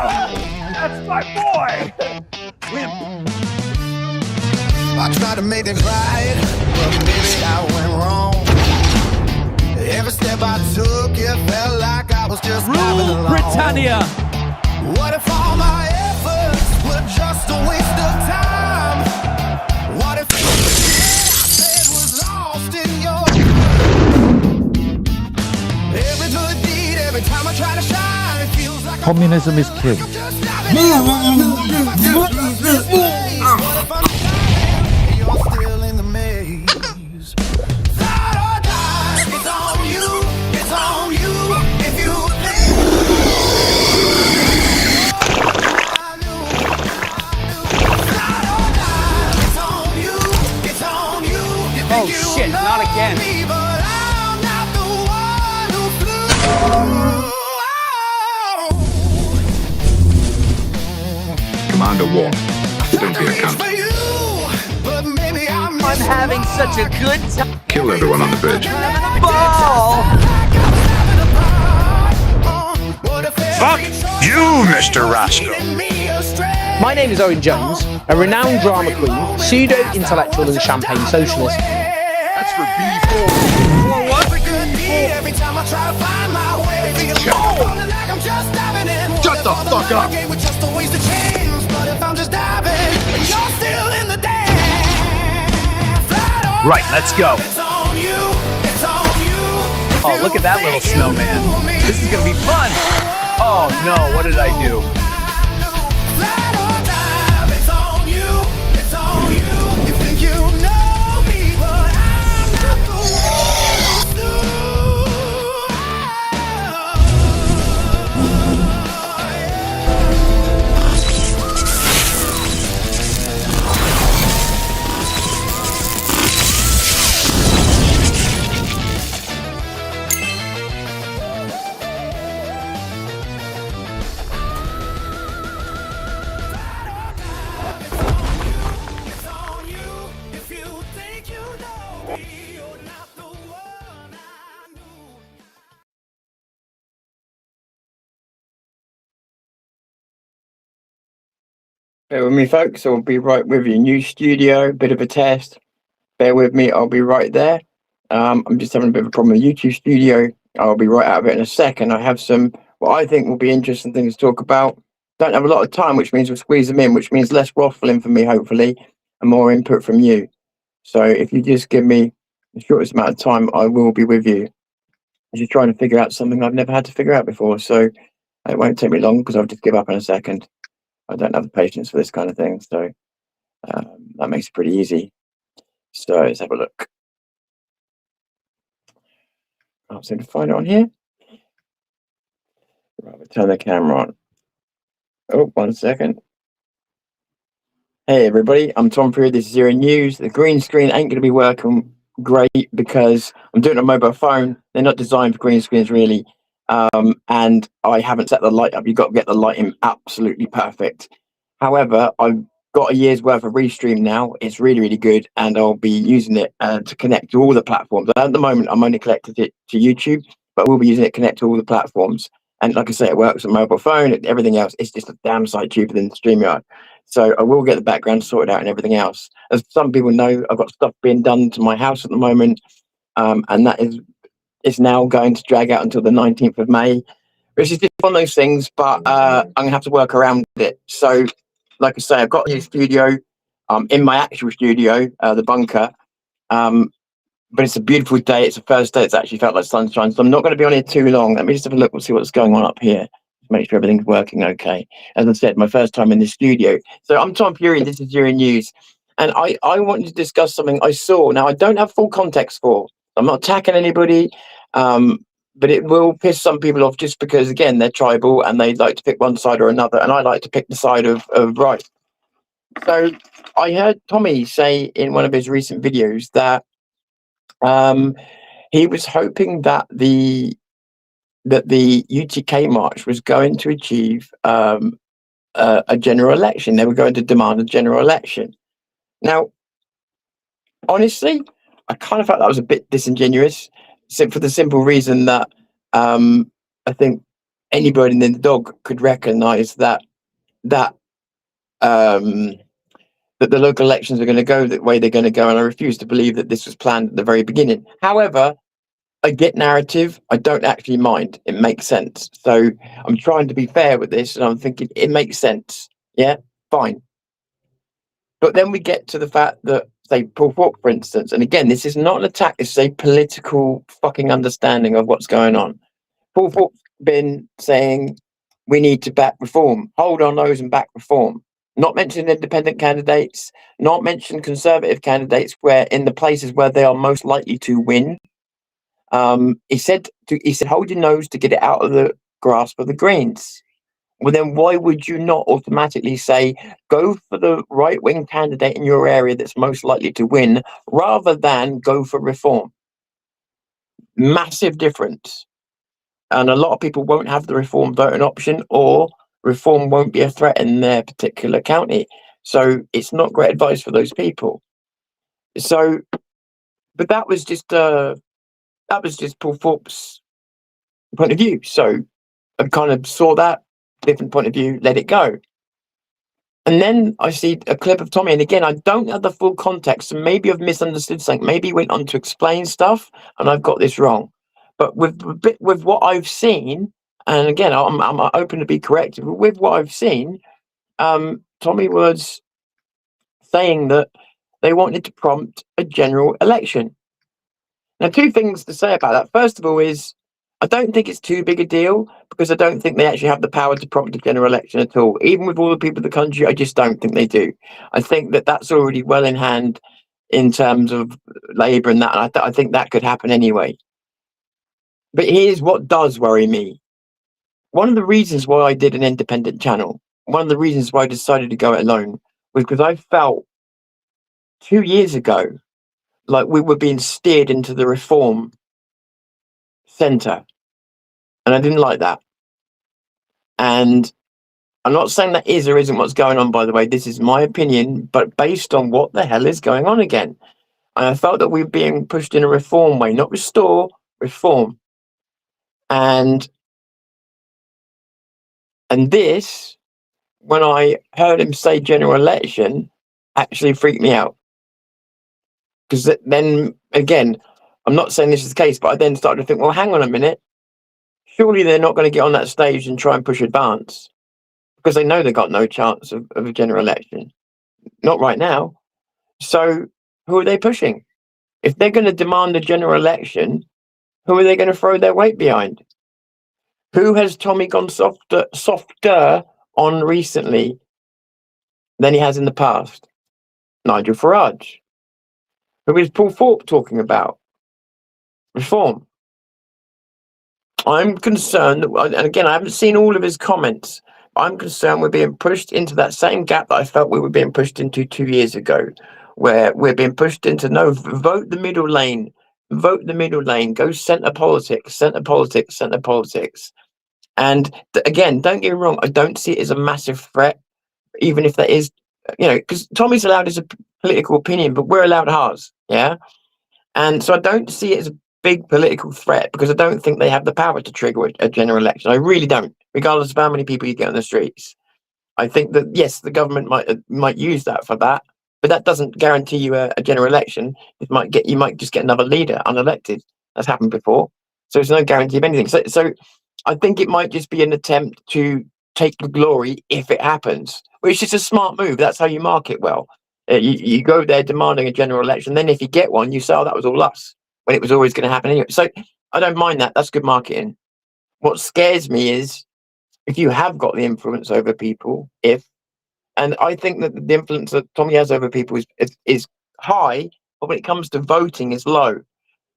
That's my boy! I tried to make it right, but maybe I went wrong. Every step I took, it felt like I was just driving along. Britannia! What if all my efforts were just a waste of time? What if it was lost in your... Every good deed, every time I try to shine, it feels like Communism is king. you're still in the maze. Fly or die, it's on you, it's on you. If you think fly or die, it's on you, it's on you. You think Oh you shit, know not again. me, but I'm not the one who flew. Commander One, don't be a cunt. For you, but maybe I'm having such a good time. Kill everyone on the bridge. Ball! Fuck you, Mr. Rascal. My name is Owen Jones, a renowned drama queen, pseudo-intellectual and champagne socialist. That's for B4. Shut the fuck up. Right, let's go. Oh, look at that little snowman. This is gonna be fun. Oh no, what did I do? Bear with me, folks. I'll be right with you. New studio, bit of a test. Bear with me. I'll be right there. I'm just having a bit of a problem with YouTube Studio. I'll be right out of it in a second. I have some what I think will be interesting things to talk about. Don't have a lot of time, which means we'll squeeze them in, which means less waffling for me, hopefully, and more input from you. So if you just give me the shortest amount of time, I will be with you. I'm just trying to figure out something I've never had to figure out before. So it won't take me long because I'll just give up in a second. I don't have the patience for this kind of thing, so that makes it pretty easy. So let's have a look. I can't seem to find it on here. Right, we'll turn the camera on. Oh, 1 second. Hey everybody, I'm Tom Period. This is Zero News. The green screen ain't going to be working great because I'm doing it on a mobile phone. They're not designed for green screens really. And I haven't set the light up. You've got to get the lighting absolutely perfect. However, I've got a year's worth of Restream now. It's really, really good, and I'll be using it to connect to all the platforms. At the moment, I'm only connected it to YouTube, but we'll be using it to connect to all the platforms. And like I say, it works on mobile phone and everything else. It's just a damn sight cheaper than StreamYard. So I will get the background sorted out and everything else. As some people know, I've got stuff being done to my house at the moment, and that is now going to drag out until the 19th of May, which is just one of those things, but I'm going to have to work around it. So, like I say, I've got a new studio in my actual studio, the bunker, but it's a beautiful day. It's the first day it's actually felt like sunshine, so I'm not going to be on here too long. Let me just have a look and see what's going on up here. Make sure everything's working okay. As I said, my first time in the studio. So I'm Tom Fury, this is Zero News. And I wanted to discuss something I saw. Now, I don't have full context for. I'm not attacking anybody, but it will piss some people off just because, again, they're tribal and they like to pick one side or another. And I like to pick the side of right. So I heard Tommy say in one of his recent videos that he was hoping that the UTK march was going to achieve a general election. They were going to demand a general election. Now, honestly, I kind of felt that was a bit disingenuous, for the simple reason that I think anybody in the dog could recognise that um, that the local elections are going to go the way they're going to go, and I refuse to believe that this was planned at the very beginning. However, I get narrative. I don't actually mind. It makes sense. So I'm trying to be fair with this, and I'm thinking it makes sense. Yeah, fine. But then we get to the fact that, say, provoke, for instance, and again, this is not an attack. This is a political fucking understanding of what's going on. Provoke's been saying we need to back reform, hold our nose and back reform. Not mention independent candidates, not mention conservative candidates where in the places where they are most likely to win. He said, hold your nose to get it out of the grasp of the Greens. Well, then why would you not automatically say, go for the right-wing candidate in your area that's most likely to win, rather than go for reform? Massive difference. And a lot of people won't have the reform voting option, or reform won't be a threat in their particular county. So it's not great advice for those people. So, but that was just Paul Thorpe's point of view. So I kind of saw that different point of view, let it go. And then I see a clip of Tommy, and again, I don't have the full context, so maybe I've misunderstood something. Maybe he went on to explain stuff, and I've got this wrong. But with what I've seen, and again, I'm open to be corrected. But with what I've seen, Tommy was saying that they wanted to prompt a general election. Now, two things to say about that. First of all is I don't think it's too big a deal, because I don't think they actually have the power to prompt a general election at all. Even with all the people in the country, I just don't think they do. I think that that's already well in hand in terms of Labour and that. And I think that could happen anyway. But here's what does worry me. One of the reasons why I did an independent channel, one of the reasons why I decided to go it alone, was because I felt 2 years ago like we were being steered into the reform centre. And I didn't like that. And I'm not saying that is or isn't what's going on, by the way. This is my opinion, but based on what the hell is going on again. And I felt that we were being pushed in a reform way, not restore, reform. And this, when I heard him say general election, actually freaked me out. Because then, again, I'm not saying this is the case, but I then started to think, well, hang on a minute. Surely they're not going to get on that stage and try and push advance, because they know they've got no chance of a general election. Not right now. So who are they pushing? If they're going to demand a general election, who are they going to throw their weight behind? Who has Tommy gone softer on recently than he has in the past? Nigel Farage. Who is Paul Thorpe talking about? Reform. I'm concerned, and again, I haven't seen all of his comments. I'm concerned we're being pushed into that same gap that I felt we were being pushed into 2 years ago, where we're being pushed into, no, vote the middle lane, go centre politics, centre politics, centre politics. And again, don't get me wrong, I don't see it as a massive threat, even if that is, because Tommy's allowed his political opinion, but we're allowed ours, yeah? And so I don't see it as a big political threat, because I don't think they have the power to trigger a general election. I really don't, regardless of how many people you get on the streets. I think that, yes, the government might use that for that, but that doesn't guarantee you a general election. You might just get another leader unelected. That's happened before. So there's no guarantee of anything. So I think it might just be an attempt to take the glory if it happens, which is a smart move. That's how you market well. You go there demanding a general election. Then if you get one, you say, oh, that was all us, when it was always going to happen anyway. So I don't mind that. That's good marketing. What scares me is if you have got the influence over people, and I think that the influence that Tommy has over people is high, but when it comes to voting is low,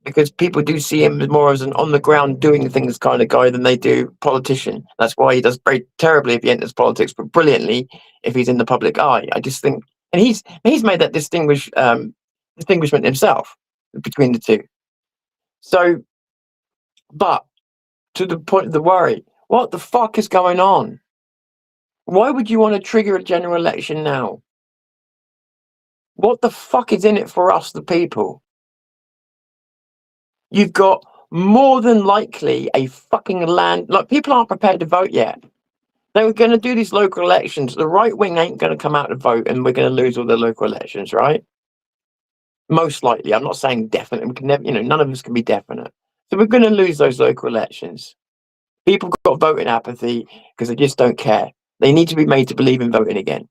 because people do see him more as an on the ground doing things kind of guy than they do politician. That's why he does very terribly if he enters politics, but brilliantly if he's in the public eye. I just think, and he's made that distinguishment himself between the two. So, but to the point of the worry, what the fuck is going on? Why would you want to trigger a general election now? What the fuck is in it for us, the people? You've got more than likely a fucking like people aren't prepared to vote yet. They were going to do these local elections. The right wing ain't going to come out to vote, and we're going to lose all the local elections, right? Most likely. I'm not saying definite. We can never, none of us can be definite. So we're going to lose those local elections. People got voting apathy because they just don't care. They need to be made to believe in voting again.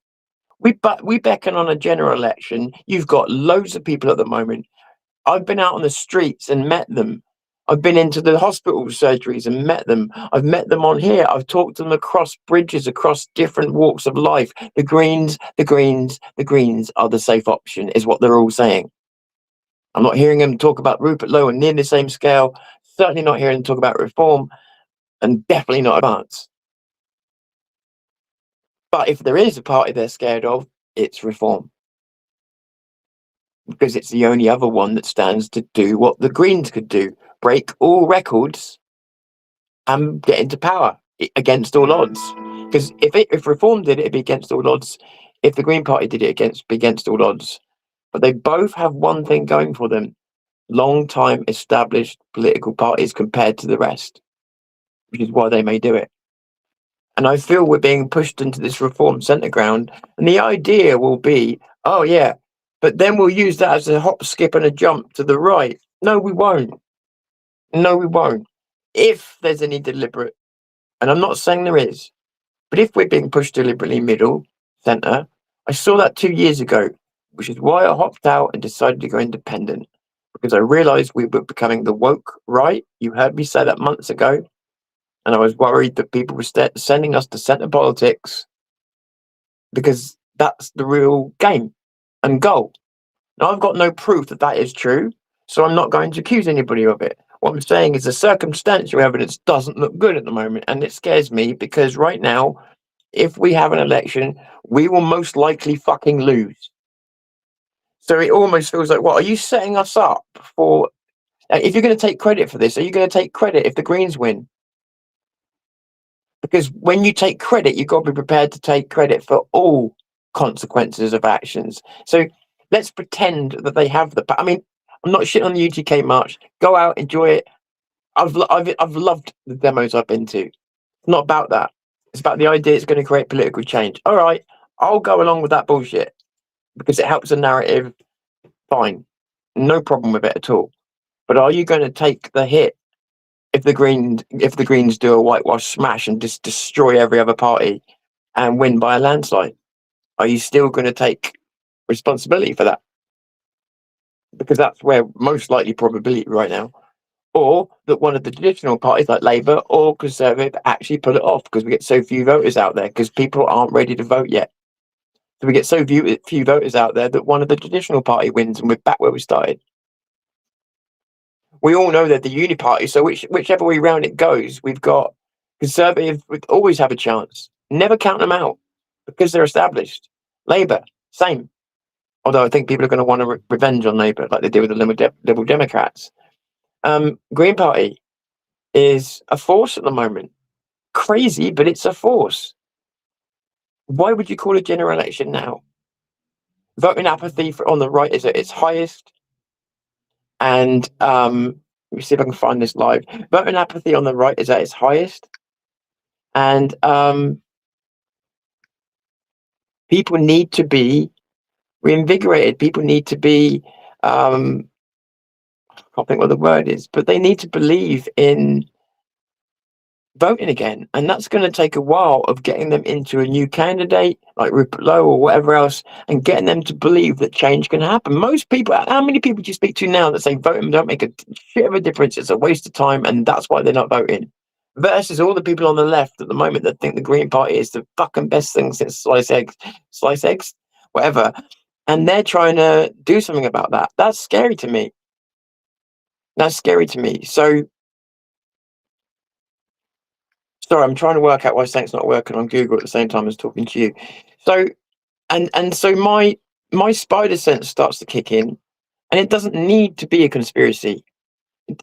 We beckon on a general election. You've got loads of people at the moment. I've been out on the streets and met them. I've been into the hospital surgeries and met them. I've met them on here. I've talked to them across bridges, across different walks of life. The Greens are the safe option, is what they're all saying. I'm not hearing them talk about Rupert Lowe and near the same scale. Certainly not hearing them talk about reform, and definitely not advance. But if there is a party they're scared of, it's reform. Because it's the only other one that stands to do what the Greens could do: break all records and get into power against all odds. Because if reform did it, it'd be against all odds. If the Green Party did it, be against all odds. But they both have one thing going for them: long-time established political parties compared to the rest, which is why they may do it. And I feel we're being pushed into this reform centre ground, and the idea will be, oh yeah, but then we'll use that as a hop, skip, and a jump to the right. No, we won't. No, we won't. If there's any deliberate, and I'm not saying there is, but if we're being pushed deliberately middle, centre, I saw that 2 years ago, which is why I hopped out and decided to go independent, because I realised we were becoming the woke right. You heard me say that months ago. And I was worried that people were sending us to centre politics, because that's the real game and goal. Now, I've got no proof that that is true, so I'm not going to accuse anybody of it. What I'm saying is the circumstantial evidence doesn't look good at the moment, and it scares me, because right now, if we have an election, we will most likely fucking lose. So it almost feels like, what, are you setting us up for... If you're going to take credit for this, are you going to take credit if the Greens win? Because when you take credit, you've got to be prepared to take credit for all consequences of actions. So let's pretend that they have the... I mean, I'm not shitting on the UTK march. Go out, enjoy it. I've loved the demos I've been to. It's not about that. It's about the idea it's going to create political change. All right, I'll go along with that bullshit because it helps the narrative. Fine. No problem with it at all. But are you going to take the hit if the Greens do a whitewash smash and just destroy every other party and win by a landslide? Are you still going to take responsibility for that? Because that's where most likely probability right now. Or that one of the traditional parties like Labour or Conservative actually pull it off, because we get so few voters out there, because people aren't ready to vote yet. So we get so few voters out there that one of the traditional party wins and we're back where we started. We all know they're the uni party, so whichever way round it goes, we've got Conservative would always have a chance. Never count them out because they're established. Labour, same. Although I think people are going to want a revenge on Labour like they did with the Liberal Democrats. Green Party is a force at the moment. Crazy, but it's a force. Why would you call a general election now? Voting apathy on the right is at its highest. And let me see if I can find this live. Voting apathy on the right is at its highest. And people need to be reinvigorated. People need to be, I can't think what the word is, but they need to believe in voting again. And that's going to take a while of getting them into a new candidate like Rupert Lowe or whatever else, and getting them to believe that change can happen. Most people, how many people do you speak to now that say voting don't make a shit of a difference, it's a waste of time, and that's why they're not voting? Versus all the people on the left at the moment that think the Green Party is the fucking best thing since slice eggs, whatever. And they're trying to do something about that. That's scary to me. That's scary to me. So, sorry, I'm trying to work out why something's not working on Google at the same time as talking to you. So, and so my spider sense starts to kick in, and it doesn't need to be a conspiracy.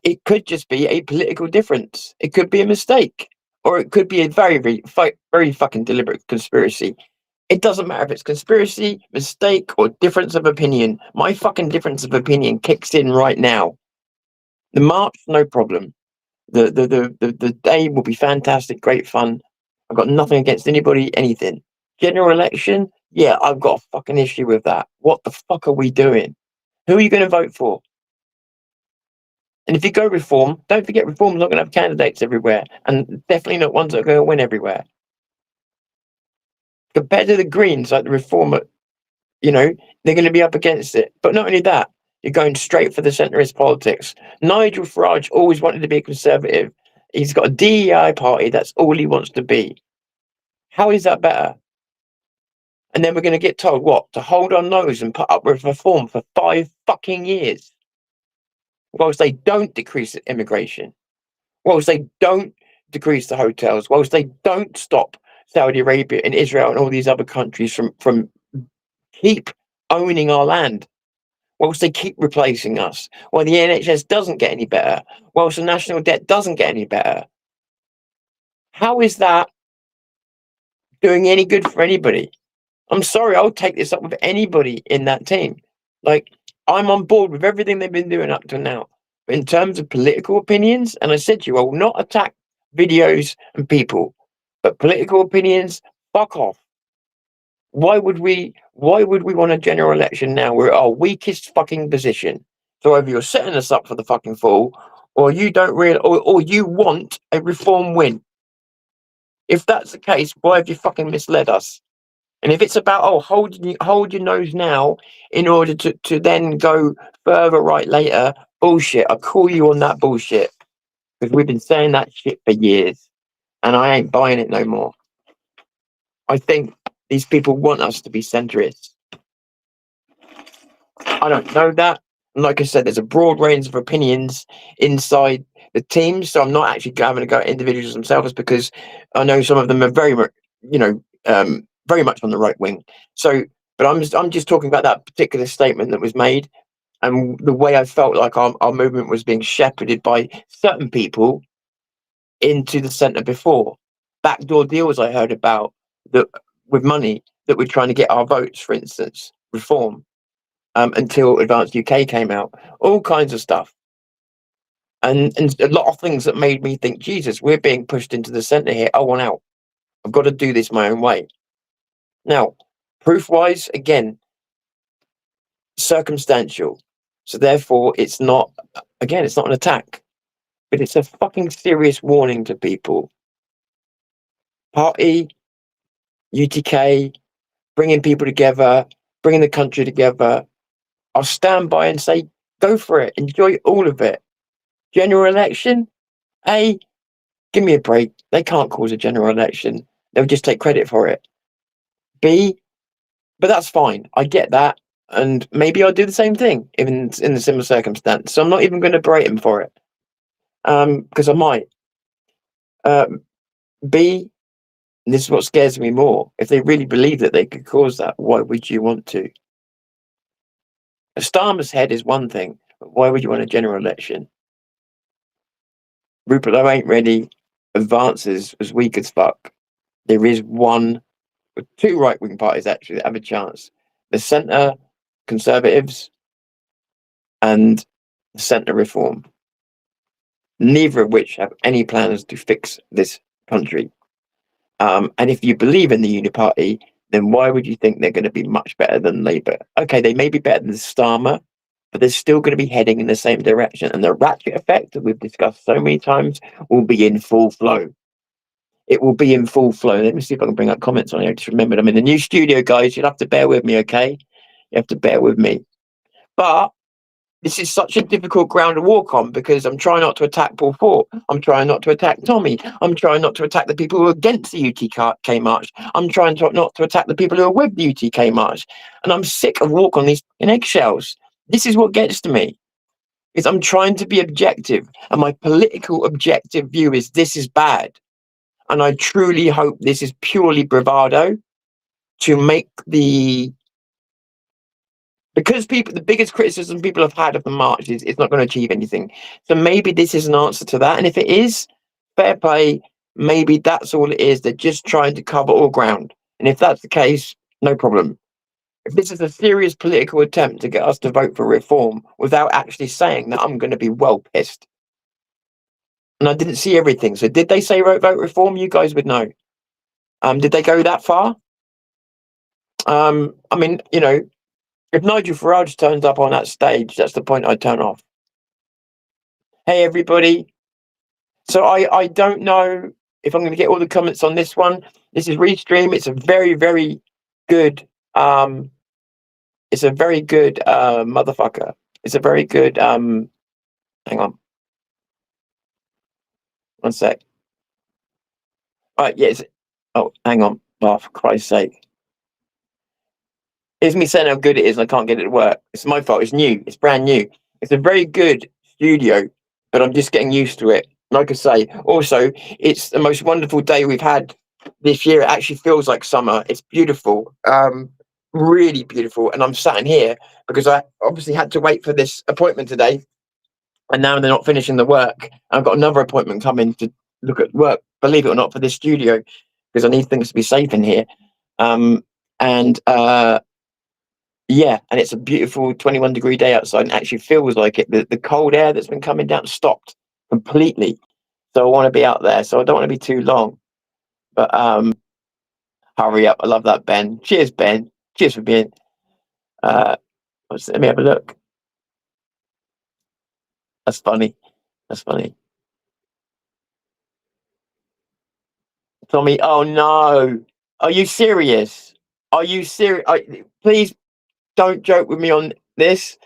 It could just be a political difference. It could be a mistake, or it could be a very fucking deliberate conspiracy. It doesn't matter if it's conspiracy, mistake, or difference of opinion. My fucking difference of opinion kicks in right now. The march, no problem. The day will be fantastic, great fun. I've got nothing against anybody, anything. General election, yeah, I've got a fucking issue with that. What the fuck are we doing? Who are you going to vote for? And if you go reform, don't forget reform's not going to have candidates everywhere, and definitely not ones that are going to win everywhere. Compared to the Greens, like the reform, you know, they're going to be up against it. But not only that, you're going straight for the centrist politics. Nigel Farage always wanted to be a conservative. He's got a DEI party. That's all he wants to be. How is that better? And then we're going to get told what? To hold our nose and put up with reform for 5 fucking years. Whilst they don't decrease immigration. Whilst they don't decrease the hotels. Whilst they don't stop Saudi Arabia and Israel and all these other countries from keep owning our land. Whilst they keep replacing us, while the NHS doesn't get any better, whilst the national debt doesn't get any better. How is that doing any good for anybody? I'm sorry, I'll take this up with anybody in that team. Like, I'm on board with everything they've been doing up to now. But in terms of political opinions, and I said to you, I will not attack videos and people, but political opinions, fuck off. Why would we want a general election now? We're at our weakest fucking position. So either you're setting us up for the fucking fall, or you don't really, or you want a reform win. If that's the case, why have you fucking misled us? And if it's about hold your nose now in order to then go further right later, bullshit. I call you on that bullshit because we've been saying that shit for years, and I ain't buying it no more. I think these people want us to be centrists. I don't know that. And like I said, there's a broad range of opinions inside the team, so I'm not actually having to go at individuals themselves because I know some of them are very much, very much on the right wing. So, but I'm just talking about that particular statement that was made and the way I felt like our movement was being shepherded by certain people into the centre before. Backdoor deals I heard about that with money that were trying to get our votes, for instance, reform, until Advanced UK came out, all kinds of stuff. And a lot of things that made me think, Jesus, we're being pushed into the centre here. I want out. I've got to do this my own way. Now, proof-wise, again, circumstantial. So therefore, it's not an attack, but it's a fucking serious warning to people. Party, UTK, bringing people together, bringing the country together. I'll stand by and say, go for it. Enjoy all of it. General election? A, give me a break. They can't cause a general election. They'll just take credit for it. B, but that's fine. I get that. And maybe I'll do the same thing in a similar circumstance. So I'm not even going to berate him for it. Because I might. B, and this is what scares me more. If they really believe that they could cause that, why would you want to? A Starmer's head is one thing, but why would you want a general election? Rupert ain't ready. Advances as weak as fuck. There is two right-wing parties actually that have a chance. The centre Conservatives and the centre Reform. Neither of which have any plans to fix this country. And if you believe in the Uniparty, then why would you think they're going to be much better than Labour? Okay, they may be better than Starmer, but they're still going to be heading in the same direction. And the ratchet effect that we've discussed so many times will be in full flow. It will be in full flow. Let me see if I can bring up comments on here. Just remembered I'm in the new studio, guys. You'll have to bear with me, okay? You have to bear with me. But this is such a difficult ground to walk on because I'm trying not to attack Paul Fort. I'm trying not to attack Tommy. I'm trying not to attack the people who are against the UTK march. I'm trying not to attack the people who are with the UTK march. And I'm sick of walking on these in eggshells. This is what gets to me. Is I'm trying to be objective. And my political objective view is this is bad. And I truly hope this is purely bravado to make because the biggest criticism people have had of the march is it's not going to achieve anything. So maybe this is an answer to that. And if it is, fair play, maybe that's all it is. They're just trying to cover all ground. And if that's the case, no problem. If this is a serious political attempt to get us to vote for reform without actually saying that, I'm going to be well pissed. And I didn't see everything. So did they say vote reform? You guys would know. Did they go that far? I mean, you know, if Nigel Farage turns up on that stage, that's the point I'd turn off. Hey, everybody. So I don't know if I'm going to get all the comments on this one. This is Restream. It's a very, very good, it's a very good motherfucker. It's a very good, hang on. One sec. Right, yes. Oh, hang on. Oh, for Christ's sake. It's me saying how good it is and I can't get it to work. It's my fault. It's new. It's brand new. It's a very good studio, but I'm just getting used to it. Like I say, also, it's the most wonderful day we've had this year. It actually feels like summer. It's beautiful. Really beautiful. And I'm sat in here because I obviously had to wait for this appointment today. And now they're not finishing the work. I've got another appointment coming to look at work, believe it or not, for this studio, because I need things to be safe in here. Yeah, and it's a beautiful 21-degree day outside, and it actually feels like it. The cold air that's been coming down stopped completely. So I want to be out there. So I don't want to be too long. But hurry up. I love that, Ben. Cheers, Ben. Cheers for being. Let me have a look. That's funny. That's funny. Tommy, oh no. Are you serious? Are you serious? Please don't joke with me on this.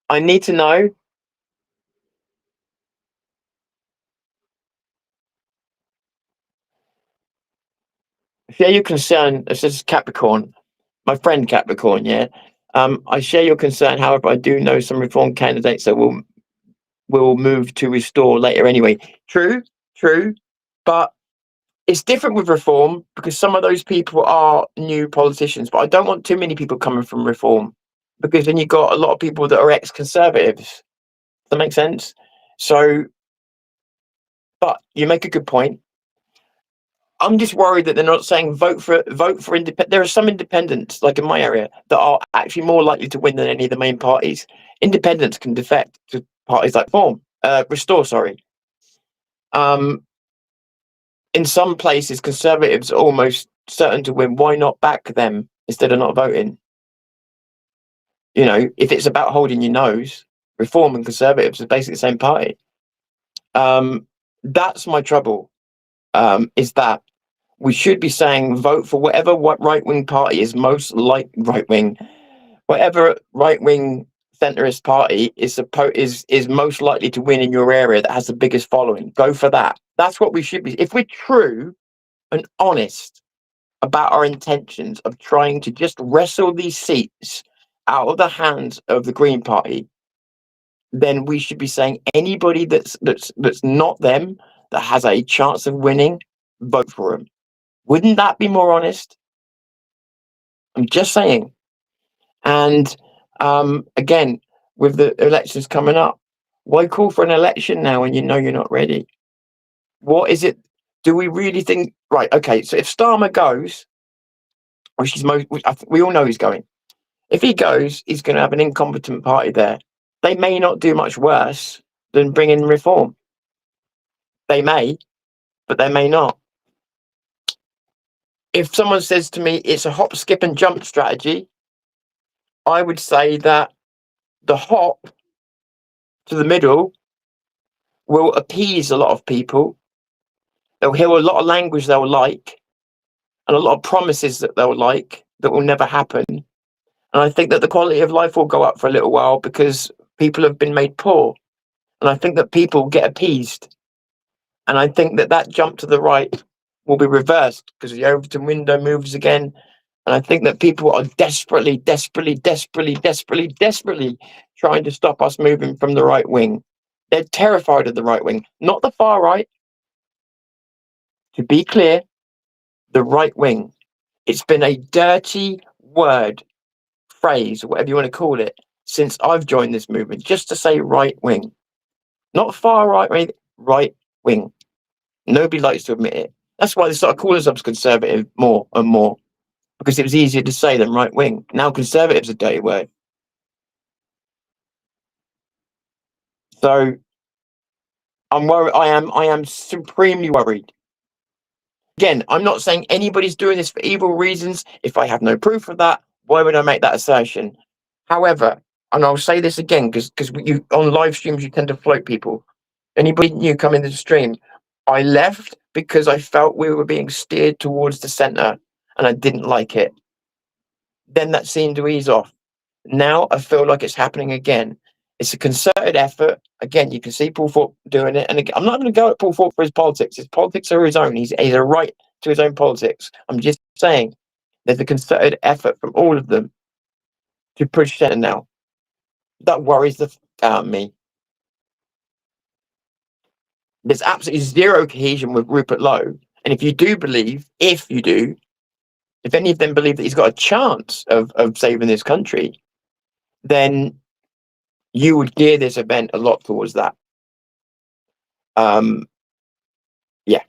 I need to know. Share your concern. This is Capricorn, my friend Capricorn. Yeah. I share your concern. However, I do know some reform candidates that will move to restore later anyway. True, true. But it's different with reform because some of those people are new politicians. But I don't want too many people coming from reform because then you've got a lot of people that are ex-conservatives. Does that make sense? So, but you make a good point. I'm just worried that they're not saying vote for independent. There are some independents, like in my area, that are actually more likely to win than any of the main parties. Independents can defect to parties like Restore. Sorry. In some places, Conservatives are almost certain to win. Why not back them instead of not voting? You know, if it's about holding your nose, Reform and Conservatives are basically the same party. That's my trouble. Is that we should be saying vote for whatever right-wing party is most like right-wing, whatever right-wing centrist party is most likely to win in your area that has the biggest following. Go for that. That's what we should be. If we're true and honest about our intentions of trying to just wrestle these seats out of the hands of the Green Party, then we should be saying anybody that's not them, that has a chance of winning, vote for them. Wouldn't that be more honest? I'm just saying. And again, with the elections coming up, why call for an election now when you know you're not ready? What is it? Do we really think? Right. Okay. So if Starmer goes, which is we all know he's going. If he goes, he's going to have an incompetent party there. They may not do much worse than bring in reform. They may, but they may not. If someone says to me it's a hop, skip, and jump strategy, I would say that the hop to the middle will appease a lot of people. They'll hear a lot of language they'll like, and a lot of promises that they'll like that will never happen. And I think that the quality of life will go up for a little while because people have been made poor. And I think that people get appeased. And I think that jump to the right will be reversed because the Overton window moves again. And I think that people are desperately trying to stop us moving from the right wing. They're terrified of the right wing, not the far right. To be clear, the right wing. It's been a dirty word, phrase, or whatever you want to call it, since I've joined this movement, just to say right wing. Not far right, right wing. Nobody likes to admit it. That's why they start calling themselves conservative more and more. because it was easier to say than right wing. Now conservative's a dirty word. So I'm worried. I am supremely worried. Again, I'm not saying anybody's doing this for evil reasons. If I have no proof of that, why would I make that assertion? However, and I'll say this again because you on live streams you tend to float people. Anybody new come into the stream, I left because I felt we were being steered towards the centre and I didn't like it. Then that seemed to ease off. Now I feel like it's happening again. It's a concerted effort. Again, you can see Paul Thorpe doing it. And again, I'm not going to go at Paul Thorpe for his politics. His politics are his own. He's a right to his own politics. I'm just saying there's a concerted effort from all of them to push centre now. That worries the out of me. There's absolutely zero cohesion with Rupert Lowe. And if any of them believe that he's got a chance of saving this country, then you would gear this event a lot towards that. Yeah,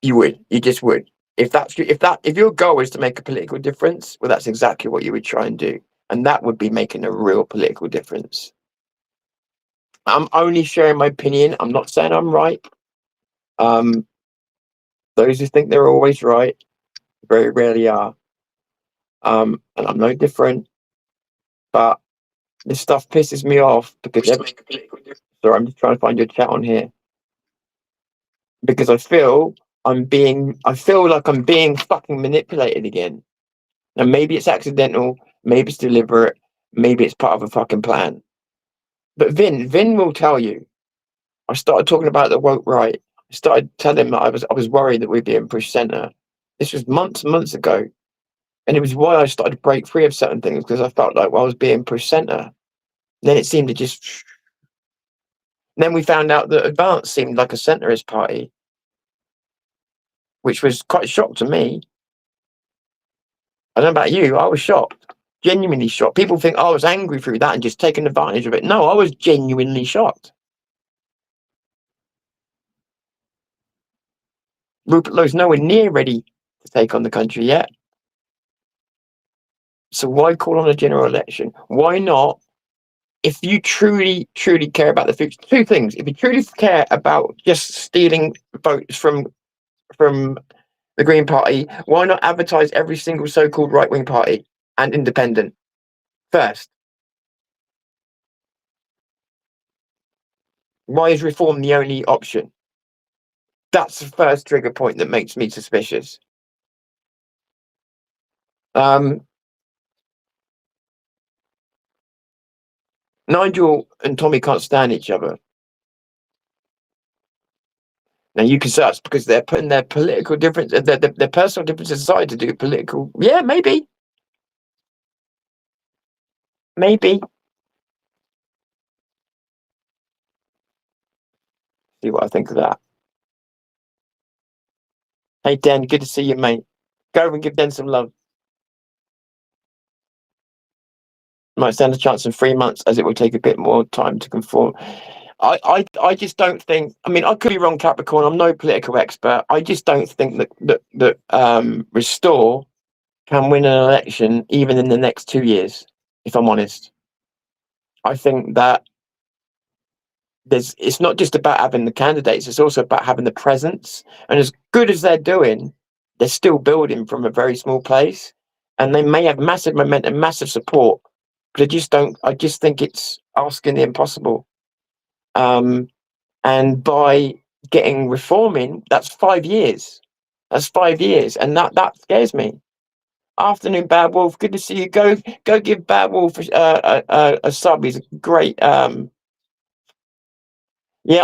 you would. You just would. If your goal is to make a political difference, well, that's exactly what you would try and do, and that would be making a real political difference. I'm only sharing my opinion. I'm not saying I'm right. Those who think they're always right very rarely are. And I'm no different. But this stuff pisses me off because sorry, I'm just trying to find your chat on here. Because I feel like I'm being fucking manipulated again. And maybe it's accidental, maybe it's deliberate, maybe it's part of a fucking plan. But Vin will tell you. I started talking about the woke right. I started telling him that I was worried that we'd be in push centre. This was months and months ago. And it was why I started to break free of certain things, because I felt like I was being pushed centre. Then it seemed to just. Then we found out that Advance seemed like a centrist party, which was quite a shock to me. I don't know about you, I was shocked, genuinely shocked. People think I was angry through that and just taking advantage of it. No, I was genuinely shocked. Rupert Lowe's nowhere near ready to take on the country yet. So why call on a general election? Why not? If you truly, truly care about the future, two things. If you truly care about just stealing votes from the Green Party, why not advertise every single so-called right-wing party and independent first? Why is reform the only option? That's the first trigger point that makes me suspicious. Nigel and Tommy can't stand each other. Now you can say that's because they're putting their political difference, their personal differences aside to do political. Yeah, maybe. See what I think of that. Hey Dan, good to see you, mate. Go over and give Dan some love. Might stand a chance in 3 months, as it will take a bit more time to conform. I just don't think. I mean, I could be wrong, Capricorn. I'm no political expert. I just don't think that Restore can win an election even in the next 2 years. If I'm honest, I think that it's not just about having the candidates. It's also about having the presence. And as good as they're doing, they're still building from a very small place, and they may have massive momentum, massive support. But I just think it's asking the impossible. And by getting reforming, that's 5 years. That's 5 years. And that scares me. Afternoon, Bad Wolf. Good to see you. Go give Bad Wolf a sub. He's a great. Yeah,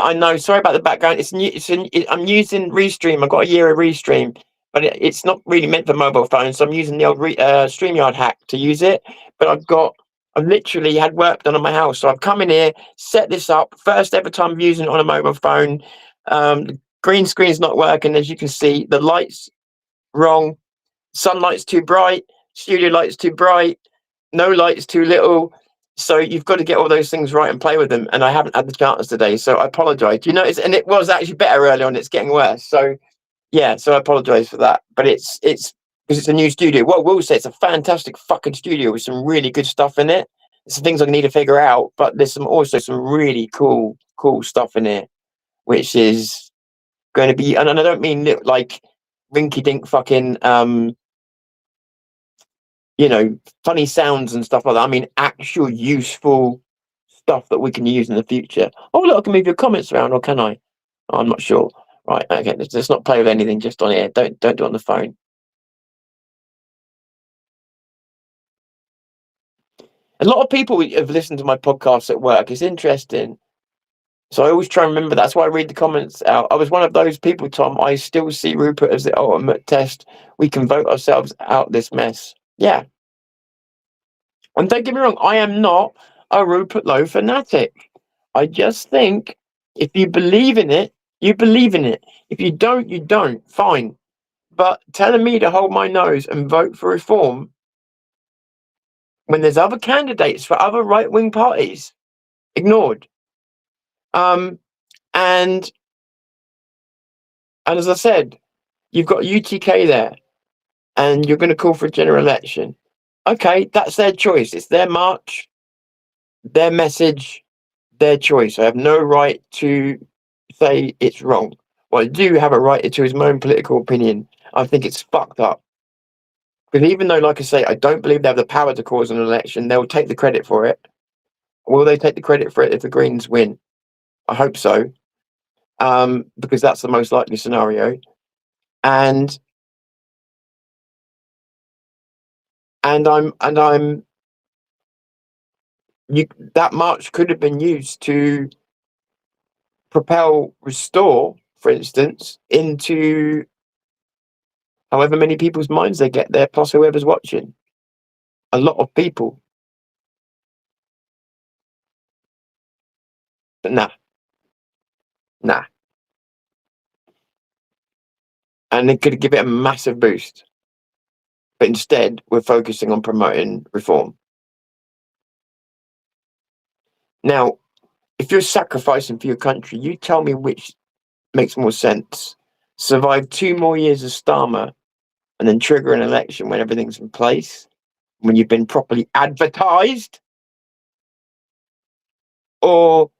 I know. Sorry about the background. I'm using Restream. I've got a year of Restream, but it's not really meant for mobile phones. So I'm using the old StreamYard hack to use it. But I've literally had work done on my house. So I've come in here, set this up. First ever time using it on a mobile phone. The green screen's not working, as you can see. The light's wrong. Sunlight's too bright. Studio light's too bright. No light's too little. So you've got to get all those things right and play with them. And I haven't had the chance today, so I apologise. You know, and it was actually better early on. It's getting worse. So yeah, so I apologise for that. But it's because it's a new studio. What I will say, it's a fantastic fucking studio with some really good stuff in it. There's some things I need to figure out, but there's also some really cool stuff in it, which is going to be, and I don't mean like rinky dink fucking funny sounds and stuff like that. I mean actual useful stuff that we can use in the future. Oh look, I can move your comments around, or can I? Oh, I'm not sure. Right, okay, let's not play with anything just on here. Don't do it on the phone. A lot of people have listened to my podcasts at work. It's interesting. So I always try and remember. That's why I read the comments out. I was one of those people, Tom. I still see Rupert as the ultimate test. We can vote ourselves out this mess. Yeah. And don't get me wrong, I am not a Rupert Lowe fanatic. I just think if you believe in it, you believe in it. If you don't, you don't. Fine. But telling me to hold my nose and vote for reform when there's other candidates for other right-wing parties ignored. And as I said, you've got UTK there, and you're going to call for a general election. Okay, that's their choice. It's their march, their message, their choice. I have no right to say it's wrong. Well, I do have a right to his own political opinion. I think it's fucked up. Because even though, like I say, I don't believe they have the power to cause an election, they'll take the credit for it. Will they take the credit for it if the Greens win? I hope so. Because that's the most likely scenario. And that march could have been used to propel Restore, for instance, into however many people's minds they get there, plus whoever's watching. A lot of people. But nah. And it could give it a massive boost. But instead, we're focusing on promoting reform. Now, if you're sacrificing for your country, you tell me which makes more sense. Survive 2 more years of Starmer and then trigger an election when everything's in place, when you've been properly advertised, or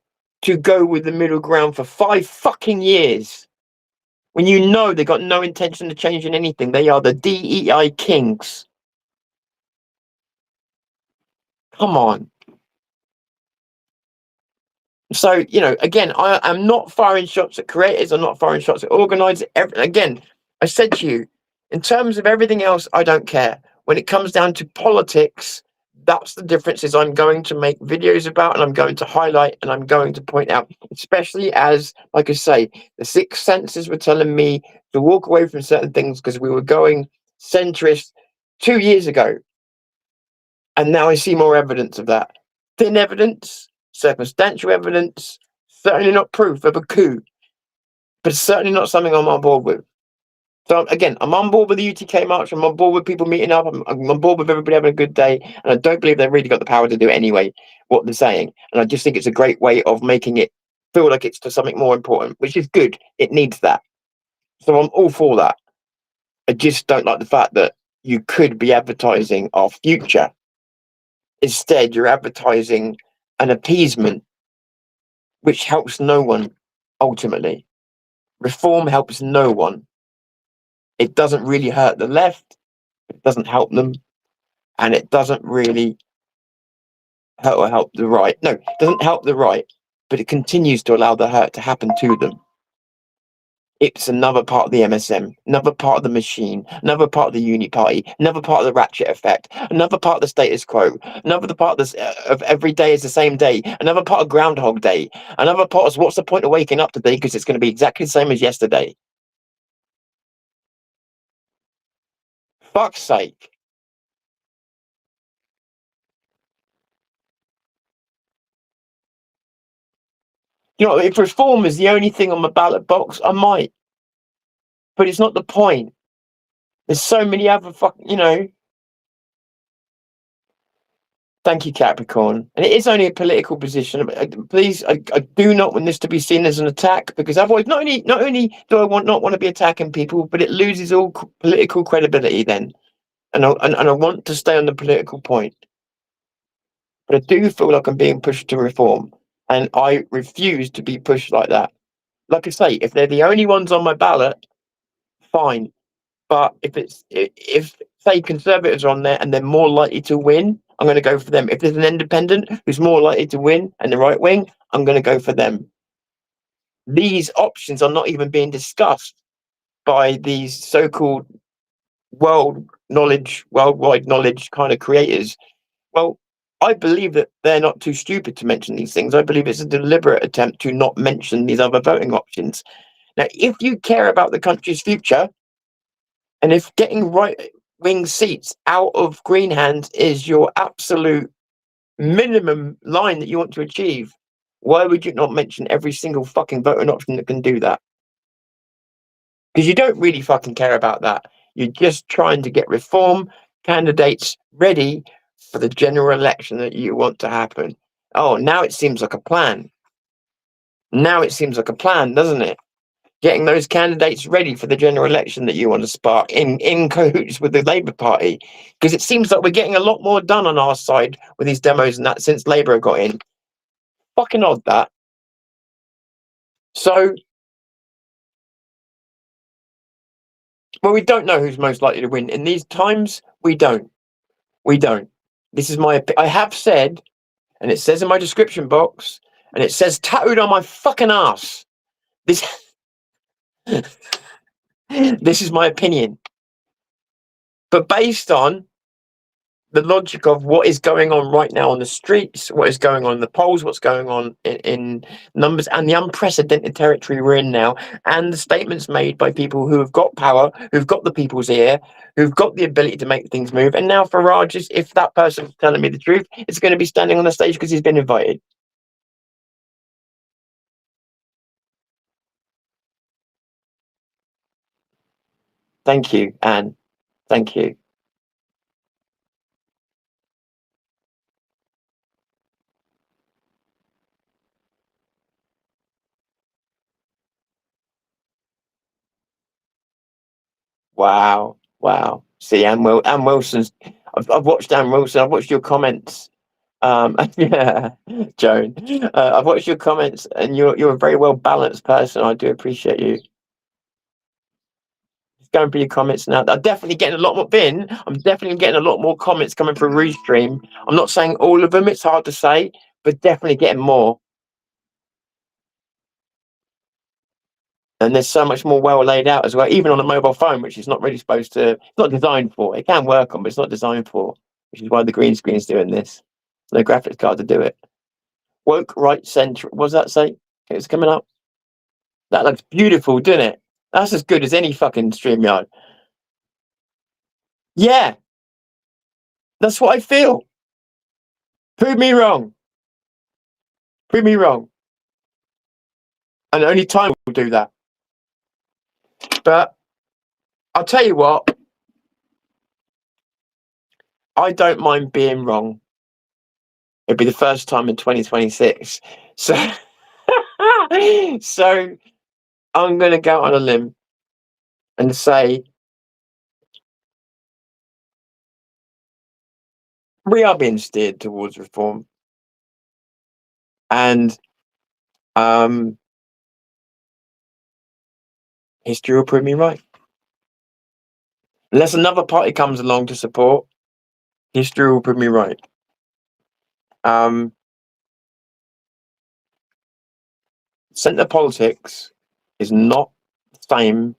to go with the middle ground for 5 fucking years when you know they've got no intention of changing anything. They are the DEI kings. Come on. So, again, I am not firing shots at creators. I'm not firing shots at organisers. Again, I said to you, in terms of everything else, I don't care. When it comes down to politics, that's the differences I'm going to make videos about, and I'm going to highlight, and I'm going to point out, especially as, like I say, the sixth senses were telling me to walk away from certain things because we were going centrist 2 years ago. And now I see more evidence of that. Thin evidence, circumstantial evidence, certainly not proof of a coup, but certainly not something I'm on board with. So again, I'm on board with the UTK march. I'm on board with people meeting up. I'm on board with everybody having a good day. And I don't believe they've really got the power to do it anyway, what they're saying. And I just think it's a great way of making it feel like it's to something more important, which is good. It needs that. So I'm all for that. I just don't like the fact that you could be advertising our future. Instead, you're advertising an appeasement, which helps no one, ultimately. Reform helps no one. It doesn't really hurt the left. It doesn't help them. And it doesn't really help the right. No, it doesn't help the right, but it continues to allow the hurt to happen to them. It's another part of the MSM, another part of the machine, another part of the uni party, another part of the ratchet effect, another part of the status quo, another part of every day is the same day, another part of Groundhog Day, another part is what's the point of waking up today because it's going to be exactly the same as yesterday. Fuck's sake. If reform is the only thing on my ballot box, I might. But it's not the point. There's so many other Thank you, Capricorn. And it is only a political position. Please, I do not want this to be seen as an attack, because otherwise, not only do I not want to be attacking people, but it loses all political credibility then. and I want to stay on the political point, but I do feel like I'm being pushed to reform, and I refuse to be pushed like that. Like I say, if they're the only ones on my ballot, fine. But if say Conservatives are on there and they're more likely to win, I'm going to go for them. If there's an independent who's more likely to win and the right wing, I'm going to go for them. These options are not even being discussed by these so-called worldwide knowledge kind of creators. Well, I believe that they're not too stupid to mention these things. I believe it's a deliberate attempt to not mention these other voting options. Now, if you care about the country's future, and if getting right wing seats out of green hands is your absolute minimum line that you want to achieve, why would you not mention every single fucking voting option that can do that? Because you don't really fucking care about that. You're just trying to get reform candidates ready for the general election that you want to happen. Oh, now it seems like a plan. Now it seems like a plan, doesn't it? Getting those candidates ready for the general election that you want to spark in cahoots with the Labour Party. Because it seems like we're getting a lot more done on our side with these demos and that since Labour got in. Fucking odd, that. So, well, we don't know who's most likely to win. In these times, we don't. We don't. This is I have said, and it says in my description box, and it says tattooed on my fucking ass. This, this is my opinion. But based on the logic of what is going on right now on the streets, what is going on in the polls, what's going on in numbers, and the unprecedented territory we're in now, and the statements made by people who have got power, who've got the people's ear, who've got the ability to make things move. And now Farage is, if that person's telling me the truth, it's going to be standing on the stage because he's been invited. Thank you, Anne. Thank you. Wow. Wow. See, Anne Wilson's. I've watched Anne Wilson. I've watched your comments. Yeah, Joan. I've watched your comments, and you're a very well balanced person. I do appreciate you. Going through your comments now. I'm definitely getting a lot more. I'm definitely getting a lot more comments coming through Restream. I'm not saying all of them. It's hard to say, but definitely getting more. And there's so much more well laid out as well, even on a mobile phone, which is not really supposed to. It's not designed for. It can work on, but it's not designed for. Which is why the green screen's doing this. No graphics card to do it. Woke right centre. What does that say? It's coming up. That looks beautiful, doesn't it? That's as good as any fucking StreamYard. Yeah, that's what I feel. Prove me wrong. Prove me wrong. And only time will do that. But I'll tell you what. I don't mind being wrong. It'll be the first time in 2026. So, so I'm going to go on a limb and say we are being steered towards reform. And history will prove me right. Unless another party comes along to support, history will prove me right. Centre politics is not the same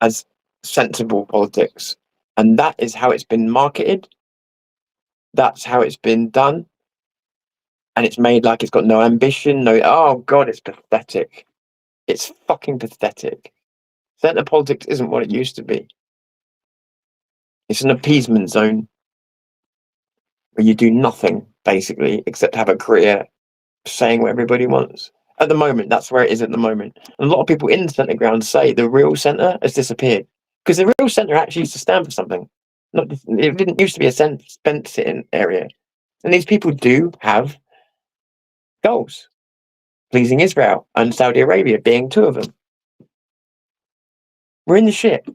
as sensible politics. And that is how it's been marketed. That's how it's been done. And it's made like it's got no ambition, oh God, it's pathetic. It's fucking pathetic. Centre politics isn't what it used to be. It's an appeasement zone where you do nothing, basically, except have a career saying what everybody wants. At the moment, that's where it is at the moment. And a lot of people in the centre ground say the real centre has disappeared. Because the real centre actually used to stand for something. It didn't used to be a spent-sitting area. And these people do have goals. Pleasing Israel and Saudi Arabia being two of them. We're in the shit.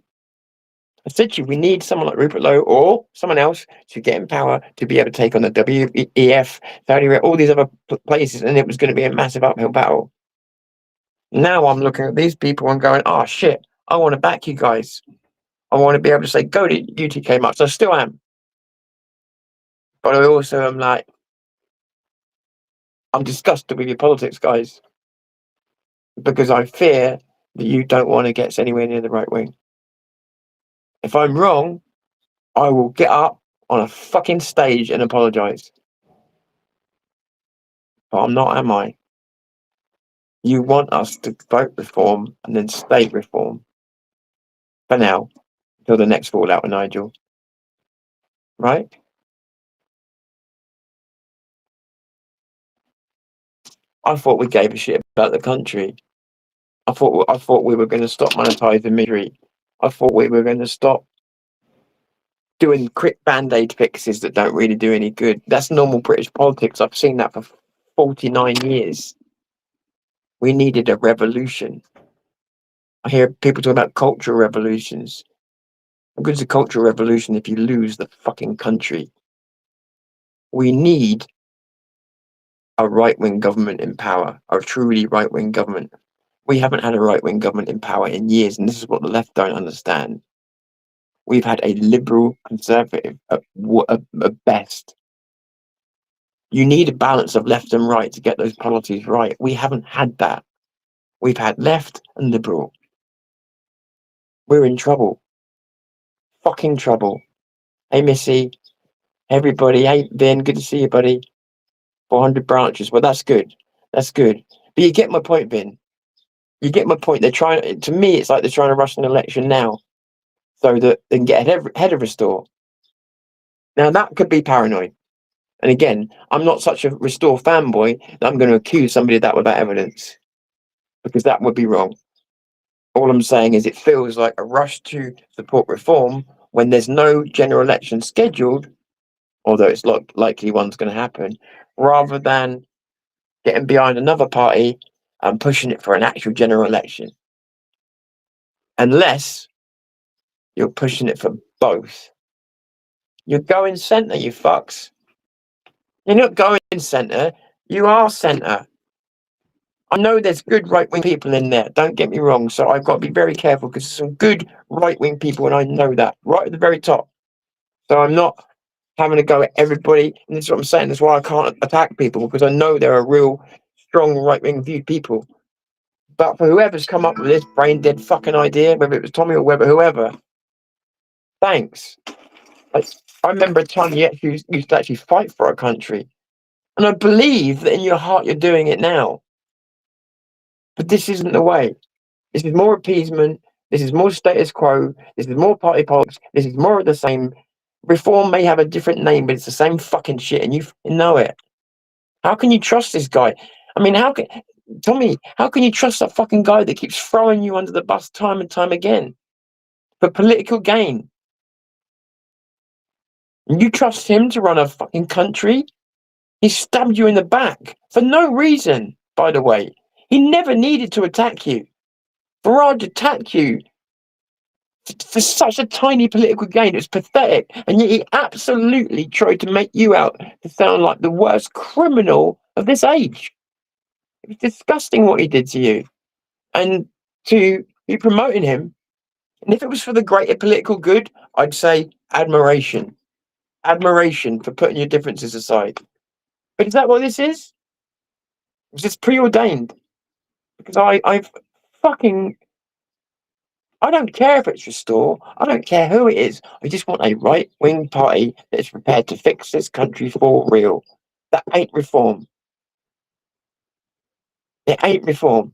I said to you, we need someone like Rupert Lowe or someone else to get in power to be able to take on the WEF, Saudi Arabia, all these other places, and it was going to be a massive uphill battle. Now I'm looking at these people and going, oh shit, I want to back you guys. I want to be able to say, go to UTK March. I still am. But I also am like, I'm disgusted with your politics, guys. Because I fear that you don't want to get anywhere near the right wing. If I'm wrong, I will get up on a fucking stage and apologise. But I'm not, am I? You want us to vote reform and then state reform. For now. Until the next fallout with Nigel. Right? I thought we gave a shit about the country. I thought we were going to stop monetising misery. I thought we were going to stop doing quick band-aid fixes that don't really do any good. That's normal British politics. I've seen that for 49 years. We needed a revolution. I hear people talk about cultural revolutions. How good is a cultural revolution if you lose the fucking country? We need a right-wing government in power, a truly right-wing government. We haven't had a right-wing government in power in years, and this is what the left don't understand. We've had a liberal conservative at best. You need a balance of left and right to get those policies right. We haven't had that. We've had left and liberal. We're in trouble. Fucking trouble. Hey, Missy. Everybody. Hey, Vin. Good to see you, buddy. 400 branches. Well, that's good. That's good. But you get my point, Vin. You get my point. They're trying. To me, it's like they're trying to rush an election now, so that they can get ahead of Restore. Now that could be paranoid. And again, I'm not such a Restore fanboy that I'm going to accuse somebody of that without evidence, because that would be wrong. All I'm saying is it feels like a rush to support reform when there's no general election scheduled, although it's likely one's going to happen, rather than getting behind another party and pushing it for an actual general election. Unless you're pushing it for both. You're going centre, you fucks. You're not going centre, you are centre. I know there's good right-wing people in there, don't get me wrong, so I've got to be very careful because there's some good right-wing people and I know that, right at the very top. So I'm not having to go at everybody, and this is what I'm saying, that's why I can't attack people, because I know there are real, strong right-wing viewed people. But for whoever's come up with this brain-dead fucking idea, whether it was Tommy or whoever, thanks. Like, I remember a time you used to actually fight for our country. And I believe that in your heart you're doing it now. But this isn't the way. This is more appeasement. This is more status quo. This is more party politics. This is more of the same. Reform may have a different name, but it's the same fucking shit, and you know it. How can you trust this guy? I mean, Tommy, how can you trust that fucking guy that keeps throwing you under the bus time and time again for political gain? And you trust him to run a fucking country? He stabbed you in the back for no reason, by the way. He never needed to attack you. Farage attacked you for such a tiny political gain. It was pathetic. And yet he absolutely tried to make you out to sound like the worst criminal of this age. It was disgusting what he did to you. And to be promoting him, and if it was for the greater political good, I'd say admiration. Admiration for putting your differences aside. But is that what this is? It's just preordained. Because I don't care if it's Restore. I don't care who it is. I just want a right-wing party that is prepared to fix this country for real. That ain't reform. It ain't reform.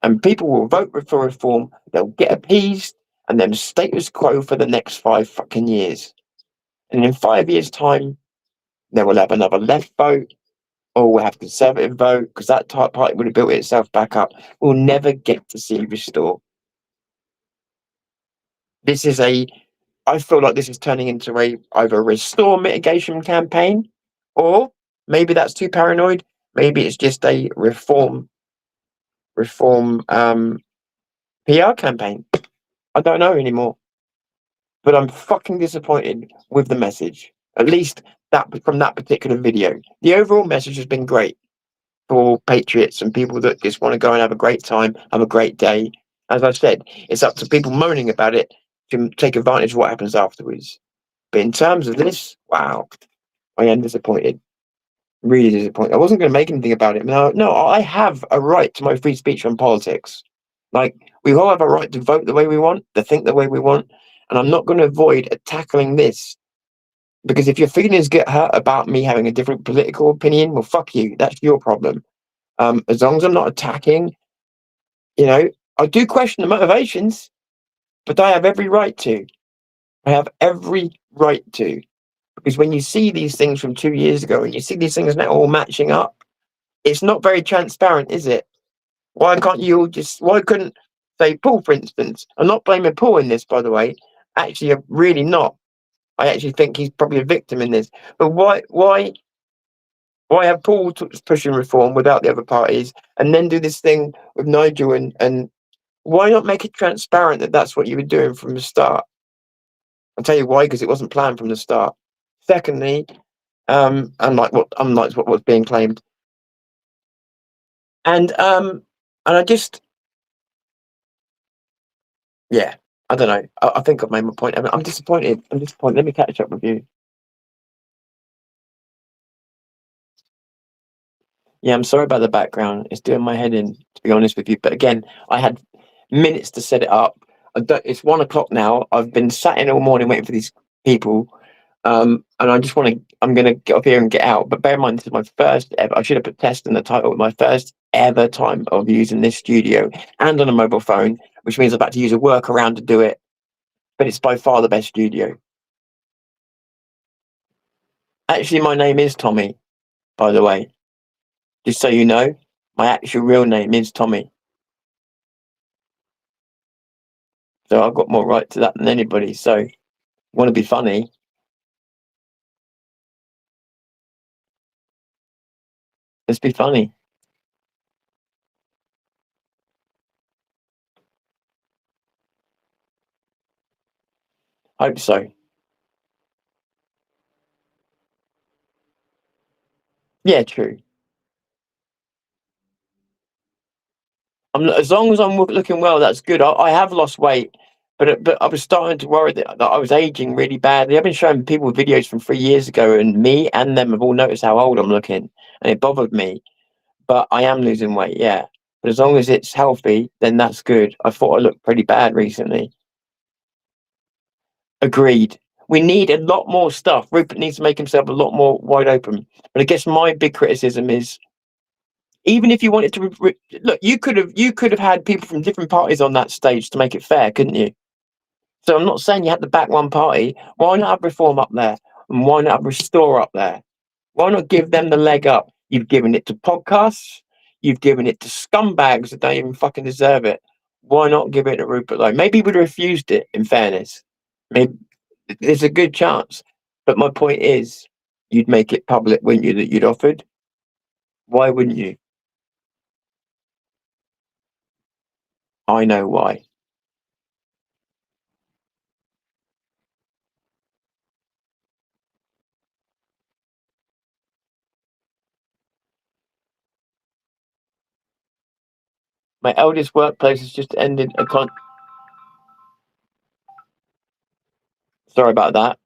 And people will vote for reform. They'll get appeased and then status quo for the next 5 fucking years. And in 5 years' time, they will have another left vote, or we'll have conservative vote, because that type party would have built itself back up. We'll never get to see Restore. I feel like this is turning into either a Restore mitigation campaign, or maybe that's too paranoid. Maybe it's just a reform PR campaign. I don't know anymore. but I'm fucking disappointed with the message. At least that from that particular video. The overall message has been great for patriots and people that just want to go and have a great time, have a great day. As I said, it's up to people moaning about it to take advantage of what happens afterwards. But in terms of this, wow, I am disappointed. Really disappointed. I wasn't going to make anything about it. No, I have a right to my free speech on politics. Like, we all have a right to vote the way we want, to think the way we want. And I'm not going to avoid tackling this. Because if your feelings get hurt about me having a different political opinion, well, fuck you. That's your problem. As long as I'm not attacking, I do question the motivations, but I have every right to. I have every right to. Because when you see these things from 2 years ago and you see these things now all matching up, it's not very transparent, is it? Why couldn't, say, Paul, for instance? I'm not blaming Paul in this, by the way. Actually, I'm really not. I actually think he's probably a victim in this. But why have Paul pushing reform without the other parties and then do this thing with Nigel and why not make it transparent that that's what you were doing from the start? I'll tell you why, because it wasn't planned from the start. Secondly, unlike what was being claimed. And I just, yeah, I don't know. I think I've made my point. I'm disappointed. Let me catch up with you. Yeah, I'm sorry about the background. It's doing my head in, to be honest with you. But again, I had minutes to set it up. It's 1 o'clock now. I've been sat in all morning waiting for these people. And I'm going to get up here and get out. But bear in mind, this is my first ever, I should have put test in the title, my first ever time of using this studio and on a mobile phone, which means I've had to use a workaround to do it. But it's by far the best studio. Actually, my name is Tommy, by the way. Just so you know, my actual real name is Tommy. So I've got more right to that than anybody. So, want to be funny? Let's be funny. Hope so. Yeah, true. As long as I'm looking well, that's good. I have lost weight, but I was starting to worry that I was aging really badly. I've been showing people videos from 3 years ago, and me and them have all noticed how old I'm looking, and it bothered me. But I am losing weight, yeah. But as long as it's healthy, then that's good. I thought I looked pretty bad recently. Agreed. We need a lot more stuff. Rupert needs to make himself a lot more wide open. But I guess my big criticism is, even if you wanted to look, you could have had people from different parties on that stage to make it fair, couldn't you? So I'm not saying you had to back one party. Why not have Reform up there? And why not have Restore up there? Why not give them the leg up? You've given it to podcasts. You've given it to scumbags that don't even fucking deserve it. Why not give it to Rupert though? Maybe he would have refused it, in fairness. Maybe there's a good chance. But my point is, you'd make it public, wouldn't you, that you'd offered? Why wouldn't you? I know why. My eldest workplace has just ended a Sorry about that.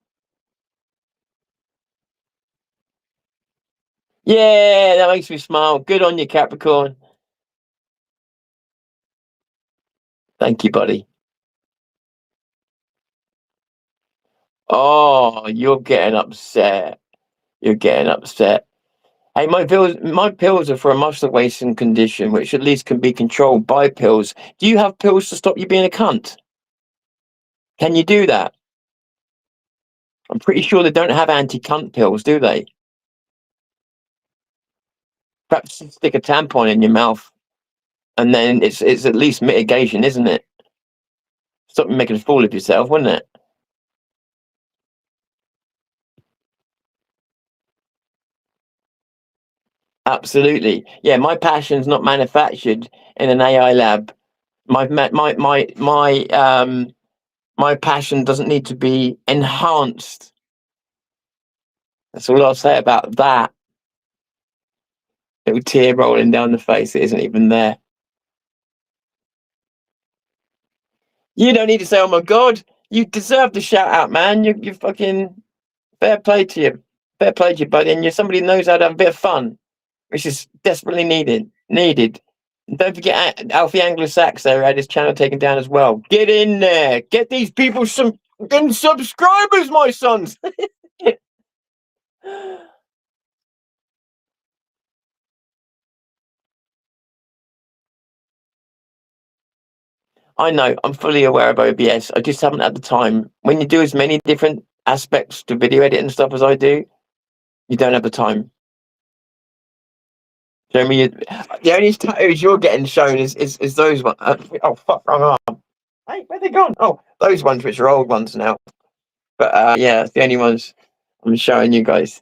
Yeah, that makes me smile. Good on you, Capricorn. Thank you, buddy. Oh, you're getting upset. You're getting upset. Hey, my pills are for a muscle wasting condition, which at least can be controlled by pills. Do you have pills to stop you being a cunt? Can you do that? I'm pretty sure they don't have anti-cunt pills, do they? Perhaps stick a tampon in your mouth, and then it's at least mitigation, isn't it? Stop you making a fool of yourself, wouldn't it? Absolutely. Yeah, my passion's not manufactured in an AI lab. My My passion doesn't need to be enhanced. That's all I'll say about that. Little tear rolling down the face that isn't even there. You don't need to say, "Oh my God, you deserve the shout out, man. You fucking fair play to you. Fair play to you, buddy. And you're somebody who knows how to have a bit of fun, which is desperately needed. And don't forget Alfie Anglo-Sax there had his channel taken down as well. Get in there. Get these people some subscribers, my sons. I know, I'm fully aware of OBS. I just haven't had the time. When you do as many different aspects to video edit and stuff as I do, you don't have the time. Jeremy, the only tattoos you're getting shown is those ones. Oh, fuck, wrong arm. Hey, where they gone? Oh, those ones which are old ones now. But yeah, it's the only ones I'm showing you guys.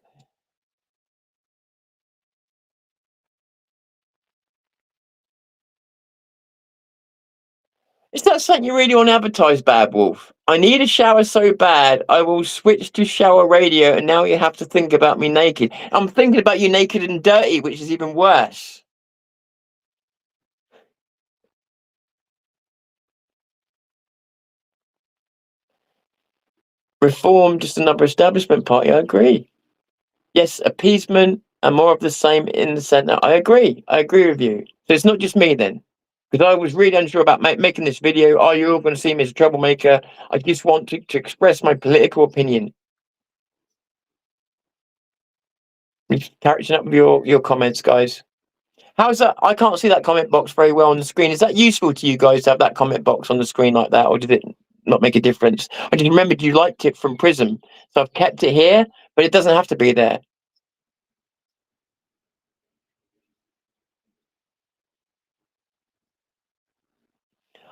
Is that something you really want to advertise, Bad Wolf? I need a shower so bad, I will switch to shower radio, and now you have to think about me naked. I'm thinking about you naked and dirty, which is even worse. Reform, just another establishment party, I agree. Yes, appeasement and more of the same in the centre. I agree with you. So it's not just me then. Because I was really unsure about making this video. Are you all going to see me as a troublemaker? I just want to express my political opinion. Catching up with your comments, guys. How's that? I can't see that comment box very well on the screen. Is that useful to you guys to have that comment box on the screen like that, or did it not make a difference? I just remembered you liked it from Prism, so I've kept it here, but it doesn't have to be there.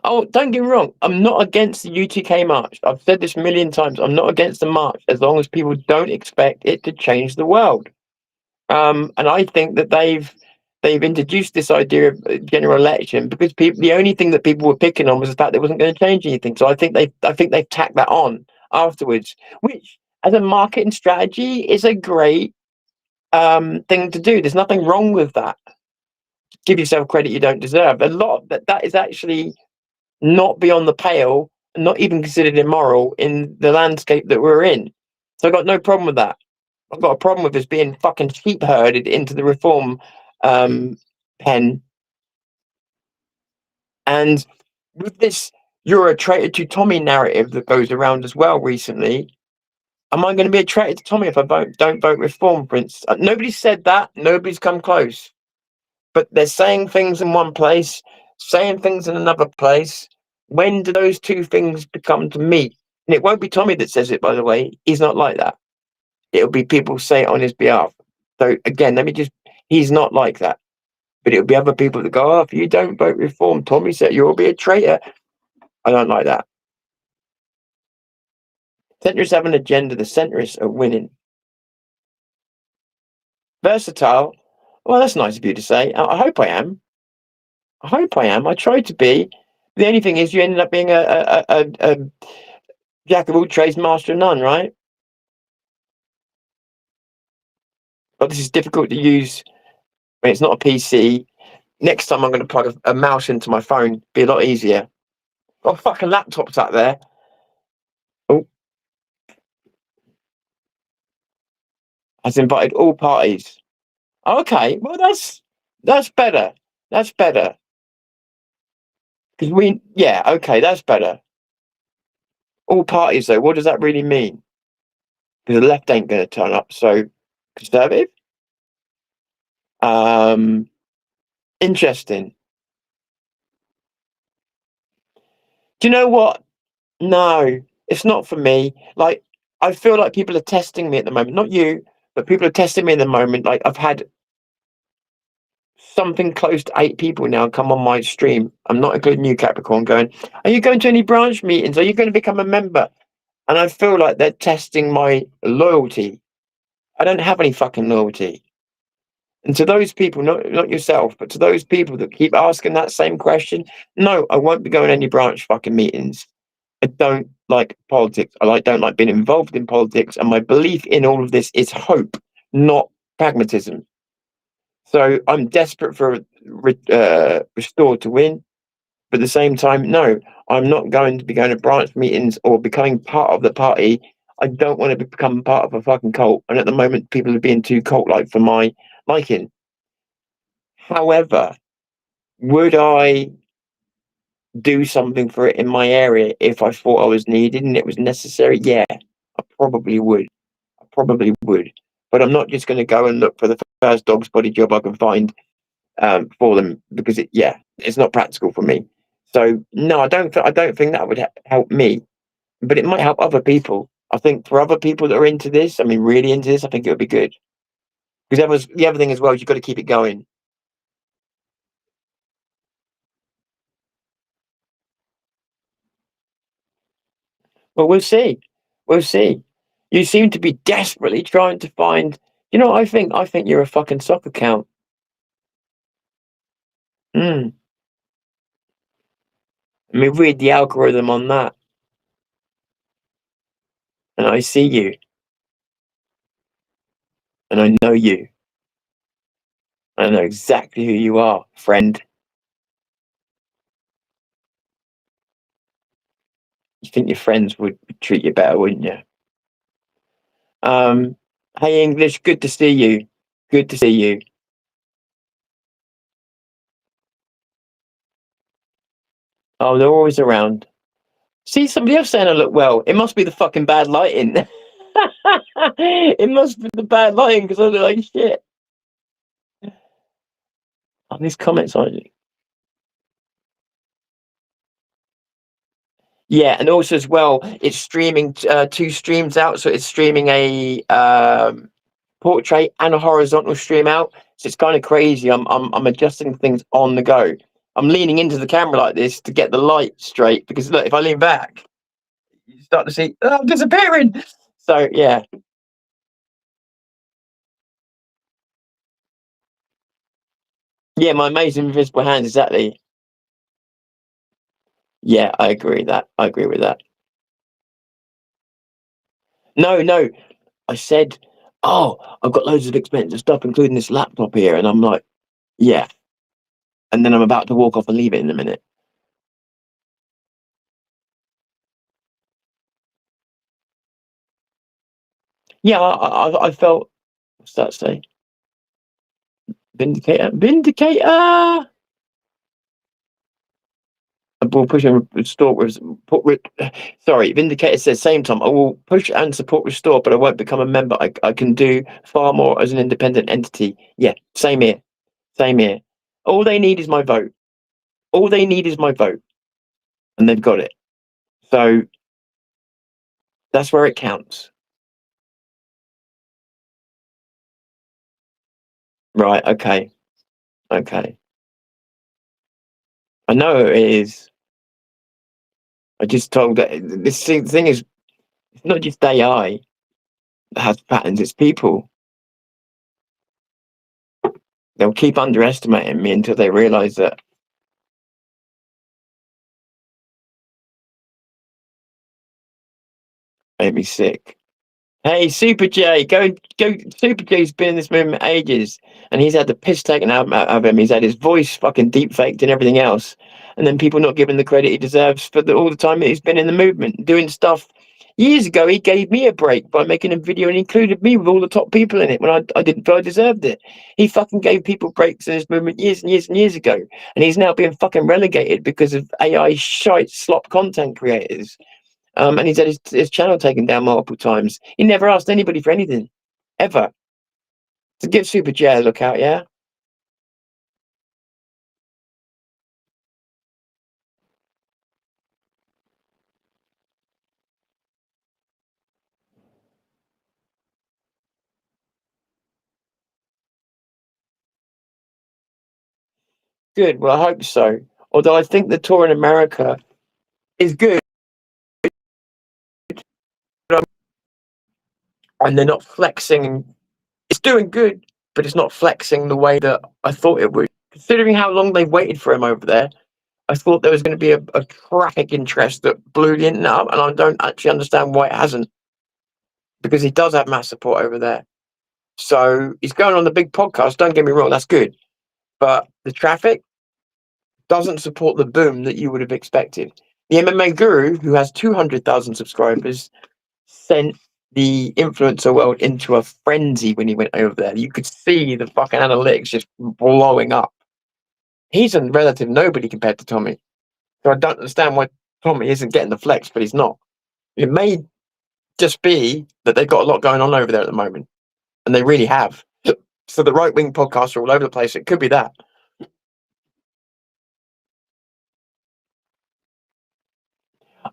Oh, don't get me wrong. I'm not against the UTK march. I've said this a million times. I'm not against the march as long as people don't expect it to change the world. And I think that they've introduced this idea of general election because the only thing that people were picking on was the fact that it wasn't going to change anything. So I think they've tacked that on afterwards, which as a marketing strategy is a great thing to do. There's nothing wrong with that. Give yourself credit you don't deserve. A lot of that is actually not beyond the pale, not even considered immoral in the landscape that we're in. So I've got no problem with that. I've got a problem with this being fucking sheep herded into the reform pen. And with this "you're a traitor to Tommy" narrative that goes around as well recently, am I going to be a traitor to Tommy if I don't vote reform, for instance? Nobody said that. Nobody's come close. But they're saying things in one place, saying things in another place. When do those two things become to meet? And it won't be Tommy that says it, by the way. He's not like that. It'll be people say it on his behalf. So again, he's not like that. But it'll be other people that go, "Oh, if you don't vote reform, Tommy said you'll be a traitor." I don't like that. Centrists have an agenda. The centrists are winning. Versatile. Well, that's nice of you to say. I hope I am. I try to be. The only thing is, you ended up being a jack of all trades, master of none, right? But this is difficult to use when it's not a PC. Next time I'm going to plug a mouse into my phone. Be a lot easier. Oh, fucking laptop's up there. Oh. Has invited all parties. Okay, well that's better. That's better. Because okay, that's better. All parties though, what does that really mean? Because the left ain't going to turn up. So conservative. Interesting. Do you know what? No, it's not for me. Like, I feel like people are testing me at the moment. Not you, but people are testing me at the moment. Like, I've had something close to 8 people now come on my stream. I'm not including you, Capricorn, going, "Are you going to any branch meetings? Are you going to become a member?" And I feel like they're testing my loyalty. I don't have any fucking loyalty. And to those people, not yourself, but to those people that keep asking that same question, no, I won't be going to any branch fucking meetings. I don't like politics. I don't like being involved in politics, and my belief in all of this is hope, not pragmatism. So I'm desperate for Restore to win, but at the same time, no, I'm not going to be going to branch meetings or becoming part of the party. I don't want to become part of a fucking cult, and at the moment, people are being too cult-like for my liking. However, would I do something for it in my area if I thought I was needed and it was necessary? Yeah, I probably would. I probably would. But I'm not just going to go and look for the first dog's body job I can find for them because it's not practical for me. So no, I don't think that would help me, but it might help other people. I think for other people that are into this, I mean, really into this, I think it would be good because the other thing as well is you've got to keep it going. Well, we'll see. We'll see. You seem to be desperately trying to find. You know what I think? I think you're a fucking soccer count. Mm. I mean, read the algorithm on that, and I see you, and I know you. I know exactly who you are, friend. You think your friends would treat you better, wouldn't you? Hey English, good to see you. Good to see you. Oh, they're always around. See, somebody else saying I look well. It must be the fucking bad lighting. It must be the bad lighting because I look like shit. Oh, these comments on it. Yeah, and also as well, it's streaming two streams out, so it's streaming a portrait and a horizontal stream out. So it's kind of crazy. I'm adjusting things on the go. I'm leaning into the camera like this to get the light straight because look, if I lean back, you start to see I'm disappearing. So yeah. Yeah, my amazing invisible hands, exactly. Yeah, I agree that. I agree with that. No, no. I said, oh, I've got loads of expensive stuff, including this laptop here, and I'm like, yeah. And then I'm about to walk off and leave it in a minute. Yeah, I felt. What's that say? Vindicator, vindicator. I will push and restore. Sorry, Vindicator says same time. I will push and support restore, but I won't become a member. I can do far more as an independent entity. Yeah, same here. Same here. All they need is my vote. All they need is my vote, and they've got it. So that's where it counts. Right. Okay. Okay. I know it is. I just told that this thing is it's not just AI that has patterns. It's people. They'll keep underestimating me until they realise that made me sick. Hey, Super J, go. Super J's been in this movement ages, and he's had the piss taken out of him. He's had his voice fucking deep faked and everything else, and then people not giving the credit he deserves for all the time that he's been in the movement, doing stuff. Years ago, he gave me a break by making a video and included me with all the top people in it when I didn't feel I deserved it. He fucking gave people breaks in this movement years and years and years ago, and he's now being fucking relegated because of AI shite slop content creators. And he's had his channel taken down multiple times. He never asked anybody for anything, ever. To give Super J a look out, yeah? Good, well, I hope so. Although I think the tour in America is good, and they're not flexing. It's doing good, but it's not flexing the way that I thought it would. Considering how long they've waited for him over there, I thought there was going to be a traffic interest that blew the internet up, and I don't actually understand why it hasn't, because he does have mass support over there. So he's going on the big podcast. Don't get me wrong, that's good, but the traffic doesn't support the boom that you would have expected. The MMA guru, who has 200,000 subscribers, sent the influencer world into a frenzy when he went over there. You could see the fucking analytics just blowing up. He's a relative nobody compared to Tommy. So I don't understand why Tommy isn't getting the flex, but he's not. It may just be that they've got a lot going on over there at the moment, and they really have. So the right wing podcasts are all over the place. It could be that.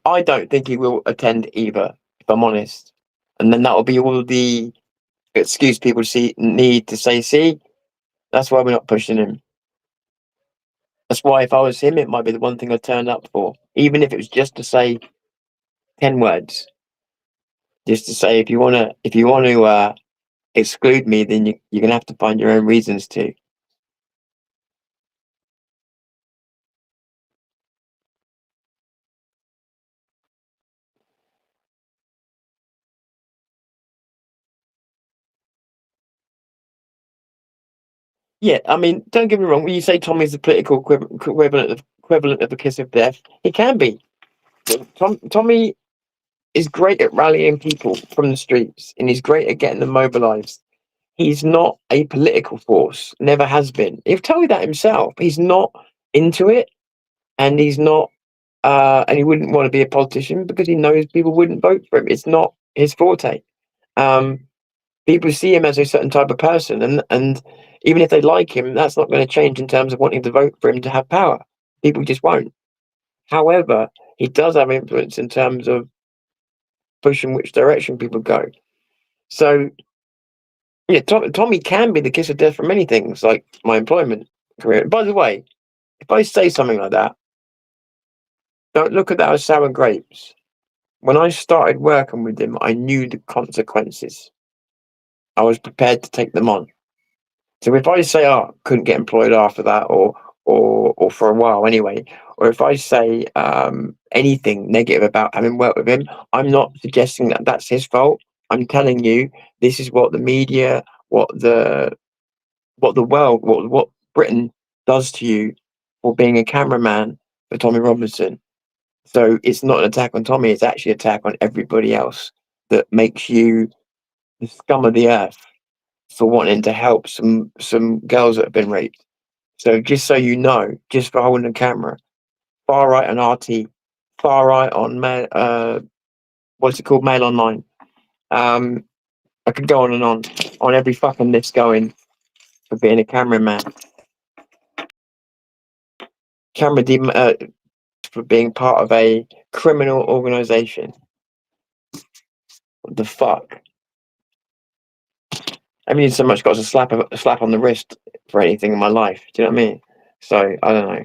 I don't think he will attend either, if I'm honest. And then that will be all the excuse people need to say, see, that's why we're not pushing him. That's why if I was him, it might be the one thing I'd turn up for. Even if it was just to say 10 words. Just to say, if you want to exclude me, then you're going to have to find your own reasons to. Yeah, I mean, don't get me wrong. When you say Tommy's the political equivalent of a kiss of death, he can be. Tommy is great at rallying people from the streets, and he's great at getting them mobilised. He's not a political force, never has been. He'll tell you that himself. He's not into it, and he's not, and he wouldn't want to be a politician because he knows people wouldn't vote for him. It's not his forte. People see him as a certain type of person, and even if they like him, that's not going to change in terms of wanting to vote for him to have power. People just won't. However, he does have influence in terms of pushing which direction people go. So, yeah, Tommy can be the kiss of death for many things, like my employment career. By the way, if I say something like that, don't look at that as sour grapes. When I started working with him, I knew the consequences. I was prepared to take them on. So if I say, "Oh, couldn't get employed after that," or for a while anyway, or if I say anything negative about having worked with him, I'm not suggesting that that's his fault. I'm telling you, this is what the media, what the world, what Britain does to you for being a cameraman for Tommy Robinson. So it's not an attack on Tommy; it's actually an attack on everybody else that makes you the scum of the earth for wanting to help some girls that have been raped. So just so you know, just for holding a camera, far right on RT, far right on what's it called, Mail Online. I could go on and on every fucking list going for being a cameraman, for being part of a criminal organisation. What the fuck? I haven't even so much got a slap on the wrist for anything in my life. Do you know what I mean? So I don't know.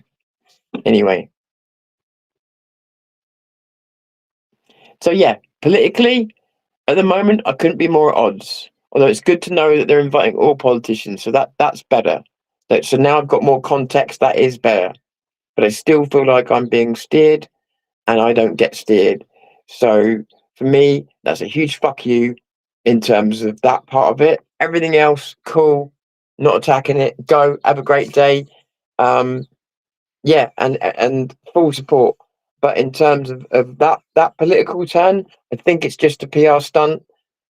Anyway. So yeah, politically, at the moment, I couldn't be more at odds. Although it's good to know that they're inviting all politicians, so that's better. So now I've got more context. That is better. But I still feel like I'm being steered, and I don't get steered. So for me, that's a huge fuck you in terms of that part of it. Everything else, cool. Not attacking it. Go. Have a great day. Yeah, and full support. But in terms of that political turn, I think it's just a PR stunt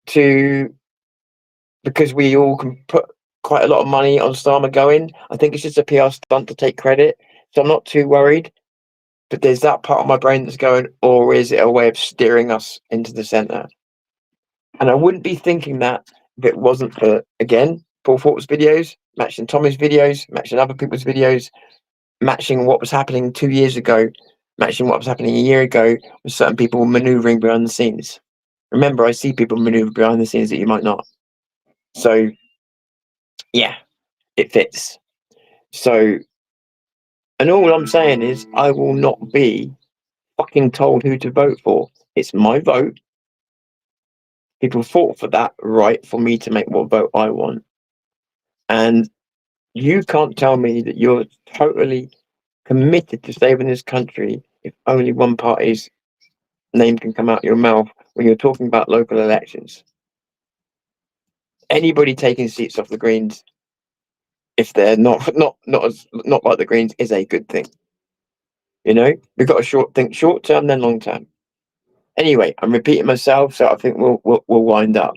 because we all can put quite a lot of money on Starmer going. I think it's just a PR stunt to take credit. So I'm not too worried. But there's that part of my brain that's going, or is it a way of steering us into the centre? And I wouldn't be thinking that if it wasn't for, again, Paul Fort's videos, matching Tommy's videos, matching other people's videos, matching what was happening 2 years ago, matching what was happening a year ago, with certain people manoeuvring behind the scenes. Remember, I see people manoeuvre behind the scenes that you might not. So, yeah, it fits. So, and all I'm saying is, I will not be fucking told who to vote for. It's my vote. People fought for that right for me to make what vote I want. And you can't tell me that you're totally committed to saving this country if only one party's name can come out your mouth when you're talking about local elections. Anybody taking seats off the Greens, if they're not like the Greens, is a good thing. You know, we've got to think short term, then long term. Anyway, I'm repeating myself, so I think we'll wind up.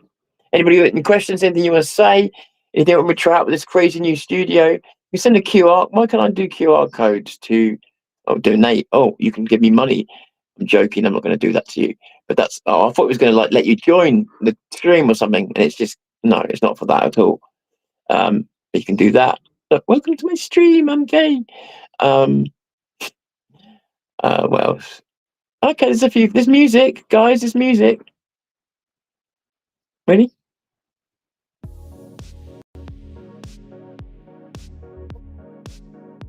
Anybody got any questions? Anything you want to say? Anything want me to try out with this crazy new studio? You send a QR. Why can't I do QR codes to donate? Oh, you can give me money. I'm joking. I'm not going to do that to you. But that's. Oh, I thought it was going to like let you join the stream or something, and it's just no. It's not for that at all. But you can do that. Look, welcome to my stream. I'm gay. What else? Okay, there's music, guys. There's music. Ready?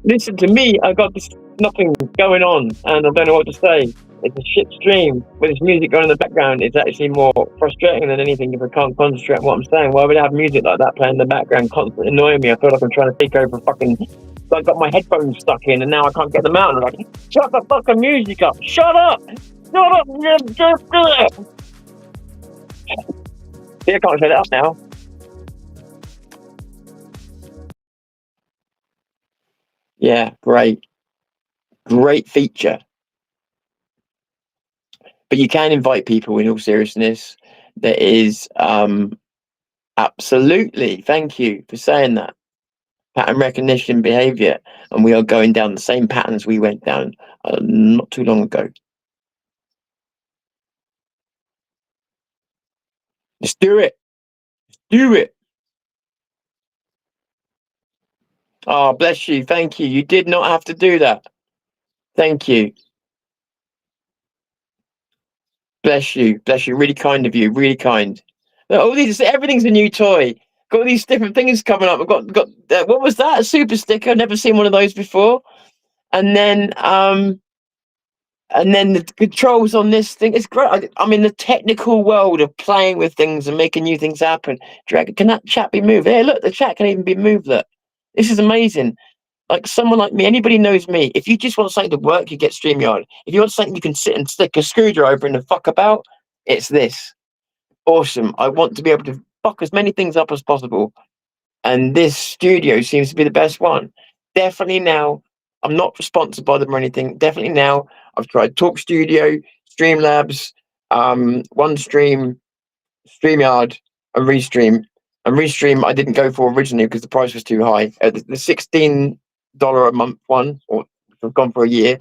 Listen to me. I got this nothing going on, and I don't know what to say. It's a shit stream with this music going in the background. It's actually more frustrating than anything if I can't concentrate on what I'm saying. Why would I have music like that playing in the background, constantly annoying me? I feel like I'm trying to take over fucking. I got my headphones stuck in, and now I can't get them out. And I'm like, shut the fucking music up! Shut up! Shut up! See, I can't shut it up now. Yeah, great feature. But you can invite people in all seriousness. There is absolutely, thank you for saying that, pattern recognition behavior, and we are going down the same patterns we went down not too long ago. Let's do it. Do it. Oh, bless you. Thank you. You did not have to do that. Thank you. Bless you. Bless you. Really kind of you. Really kind. All these, everything's a new toy. Got all these different things coming up. I've got what was that? A super sticker. I've never seen one of those before. And then the controls on this thing. It's great. I'm in the technical world of playing with things and making new things happen. Dragon, can that chat be moved? Hey, look, the chat can even be moved. Look, this is amazing. Like someone like me, anybody knows me. If you just want something to work, you get StreamYard. If you want something you can sit and stick a screwdriver in and fuck about, it's this. Awesome. I want to be able to fuck as many things up as possible. And this studio seems to be the best one. Definitely now. I'm not sponsored by them or anything. Definitely now. I've tried Talk Studio, Streamlabs, OneStream, StreamYard, and Restream. And Restream I didn't go for originally because the price was too high. The $16 a month one, or I've gone for a year,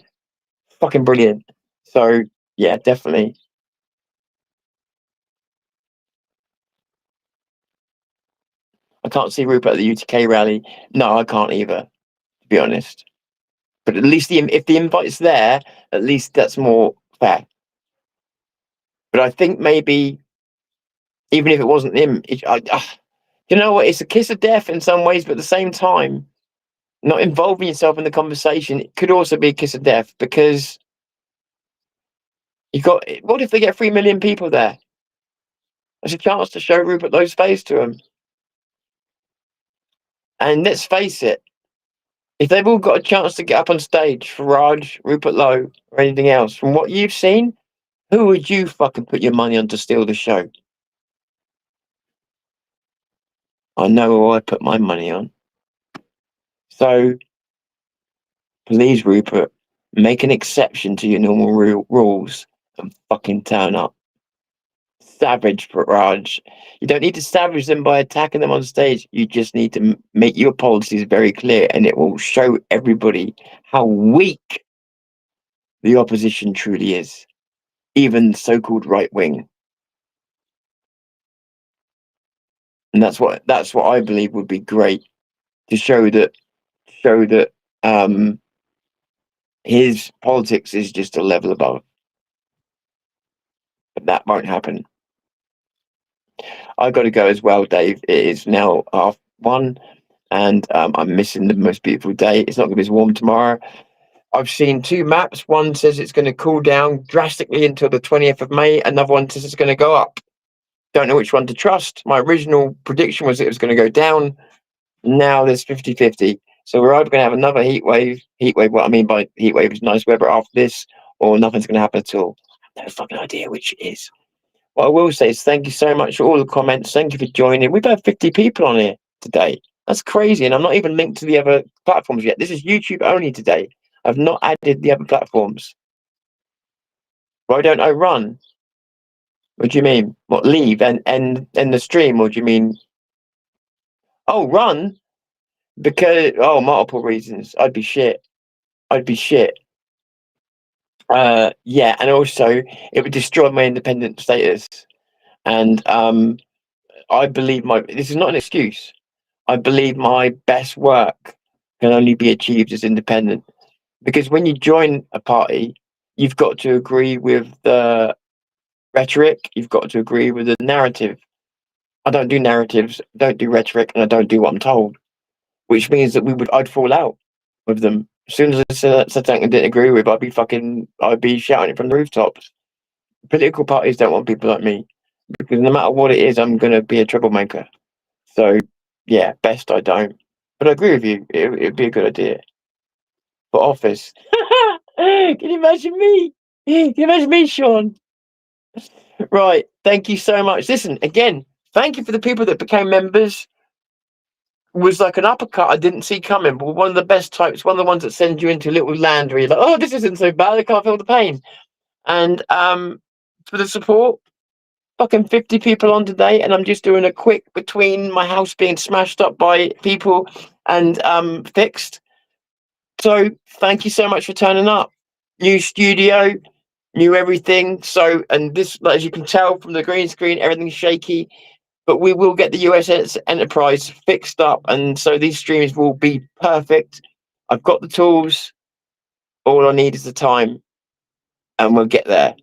fucking brilliant. So yeah, definitely. I can't see Rupert at the UTK rally. No, I can't either, to be honest. But at least if the invite's there, at least that's more fair. But I think maybe even if it wasn't him, you know what? It's a kiss of death in some ways, but at the same time, not involving yourself in the conversation, it could also be a kiss of death because what if they get 3 million people there? There's a chance to show Rupert Lowe's face to them. And let's face it, if they've all got a chance to get up on stage for Raj, Rupert Lowe, or anything else, from what you've seen, who would you fucking put your money on to steal the show? I know who I put my money on. So, please, Rupert, make an exception to your normal rules and fucking turn up. Savage, Raj. You don't need to savage them by attacking them on stage. You just need to make your policies very clear, and it will show everybody how weak the opposition truly is, even the so-called right wing. And that's what I believe would be great to show that his politics is just a level above. But that won't happen. I got to go as well, Dave. It is now 1:30, and I'm missing the most beautiful day. It's not going to be as warm tomorrow. I've seen 2 maps. One says it's going to cool down drastically until the 20th of May. Another one says it's going to go up. Don't know which one to trust. My original prediction was it was going to go down. Now there's 50-50. So we're either going to have another heat wave. What I mean by heat wave is nice weather after this, or nothing's going to happen at all. I have no fucking idea which it is. What I will say is thank you so much for all the comments. Thank you for joining. We've had 50 people on here today. That's crazy. And I'm not even linked to the other platforms yet. This is YouTube only today. I've not added the other platforms. Why don't I run? What do you mean? What, leave and end the stream? Or do you mean, oh, run? Because, oh, multiple reasons. I'd be shit. Yeah, and also it would destroy my independent status. And I believe this is not an excuse. I believe my best work can only be achieved as independent. Because when you join a party, you've got to agree with the rhetoric, you've got to agree with the narrative. I don't do narratives, don't do rhetoric, and I don't do what I'm told. Which means that I'd fall out with them. As soon as I said something I didn't agree with, I'd be shouting it from the rooftops. Political parties don't want people like me. Because no matter what it is, I'm going to be a troublemaker. So, yeah, best I don't. But I agree with you. It'd be a good idea. For office. Can you imagine me? Can you imagine me, Sean? Right. Thank you so much. Listen, again, thank you for the people that became members. It was like an uppercut I didn't see coming. But one of the best types, one of the ones that sends you into a little land where you're like, oh, this isn't so bad. I can't feel the pain. And for the support. Fucking 50 people on today, and I'm just doing a quick between my house being smashed up by people and fixed. So thank you so much for turning up. New studio, new everything. So, and this, as you can tell from the green screen, everything's shaky, but we will get the USS Enterprise fixed up, and so these streams will be perfect. I've got the tools. All I need is the time, and we'll get there.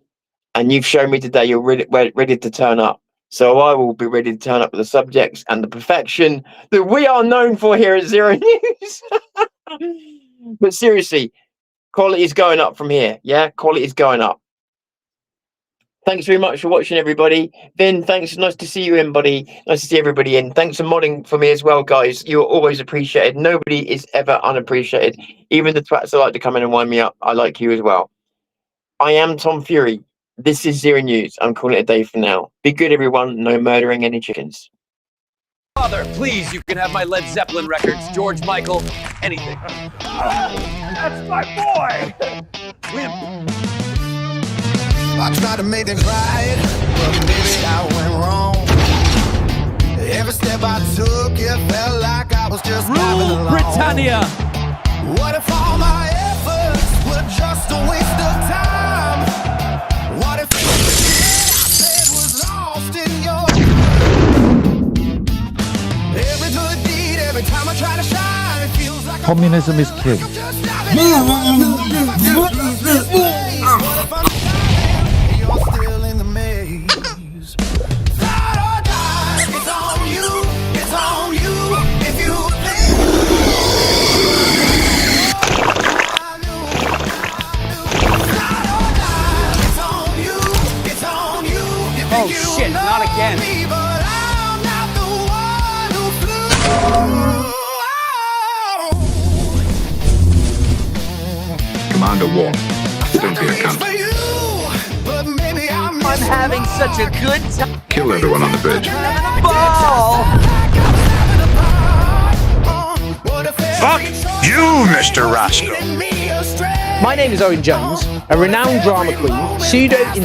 And you've shown me today you're ready to turn up. So I will be ready to turn up with the subjects and the perfection that we are known for here at Zero News. But seriously, quality is going up from here. Yeah, quality is going up. Thanks very much for watching, everybody. Vin, thanks. Nice to see you in, buddy. Nice to see everybody in. Thanks for modding for me as well, guys. You're always appreciated. Nobody is ever unappreciated. Even the twats that like to come in and wind me up, I like you as well. I am Tom Fury. This is Zero News. I'm calling it a day for now. Be good, everyone. No murdering any chickens. Father, please, you can have my Led Zeppelin records, George Michael, anything. That's my boy! Wimp. I tried to make it right, but maybe I went wrong. Every step I took, it felt like I was just driving along. Britannia! What if all my efforts were just a waste of time? What if everything I said was lost in your... Every good deed, every time I try to shine, it feels like Communism is king. What if I'm shining, you're still in the maze? Ride or die, it's on you, it's on you. If you Oh shit, not again. Commander 1, don't be a cunt. I'm having such a good time. Kill everyone on the bridge. Ball! Fuck you, Mr. Rascal. My name is Owen Jones, a renowned drama queen, pseudo-intellectual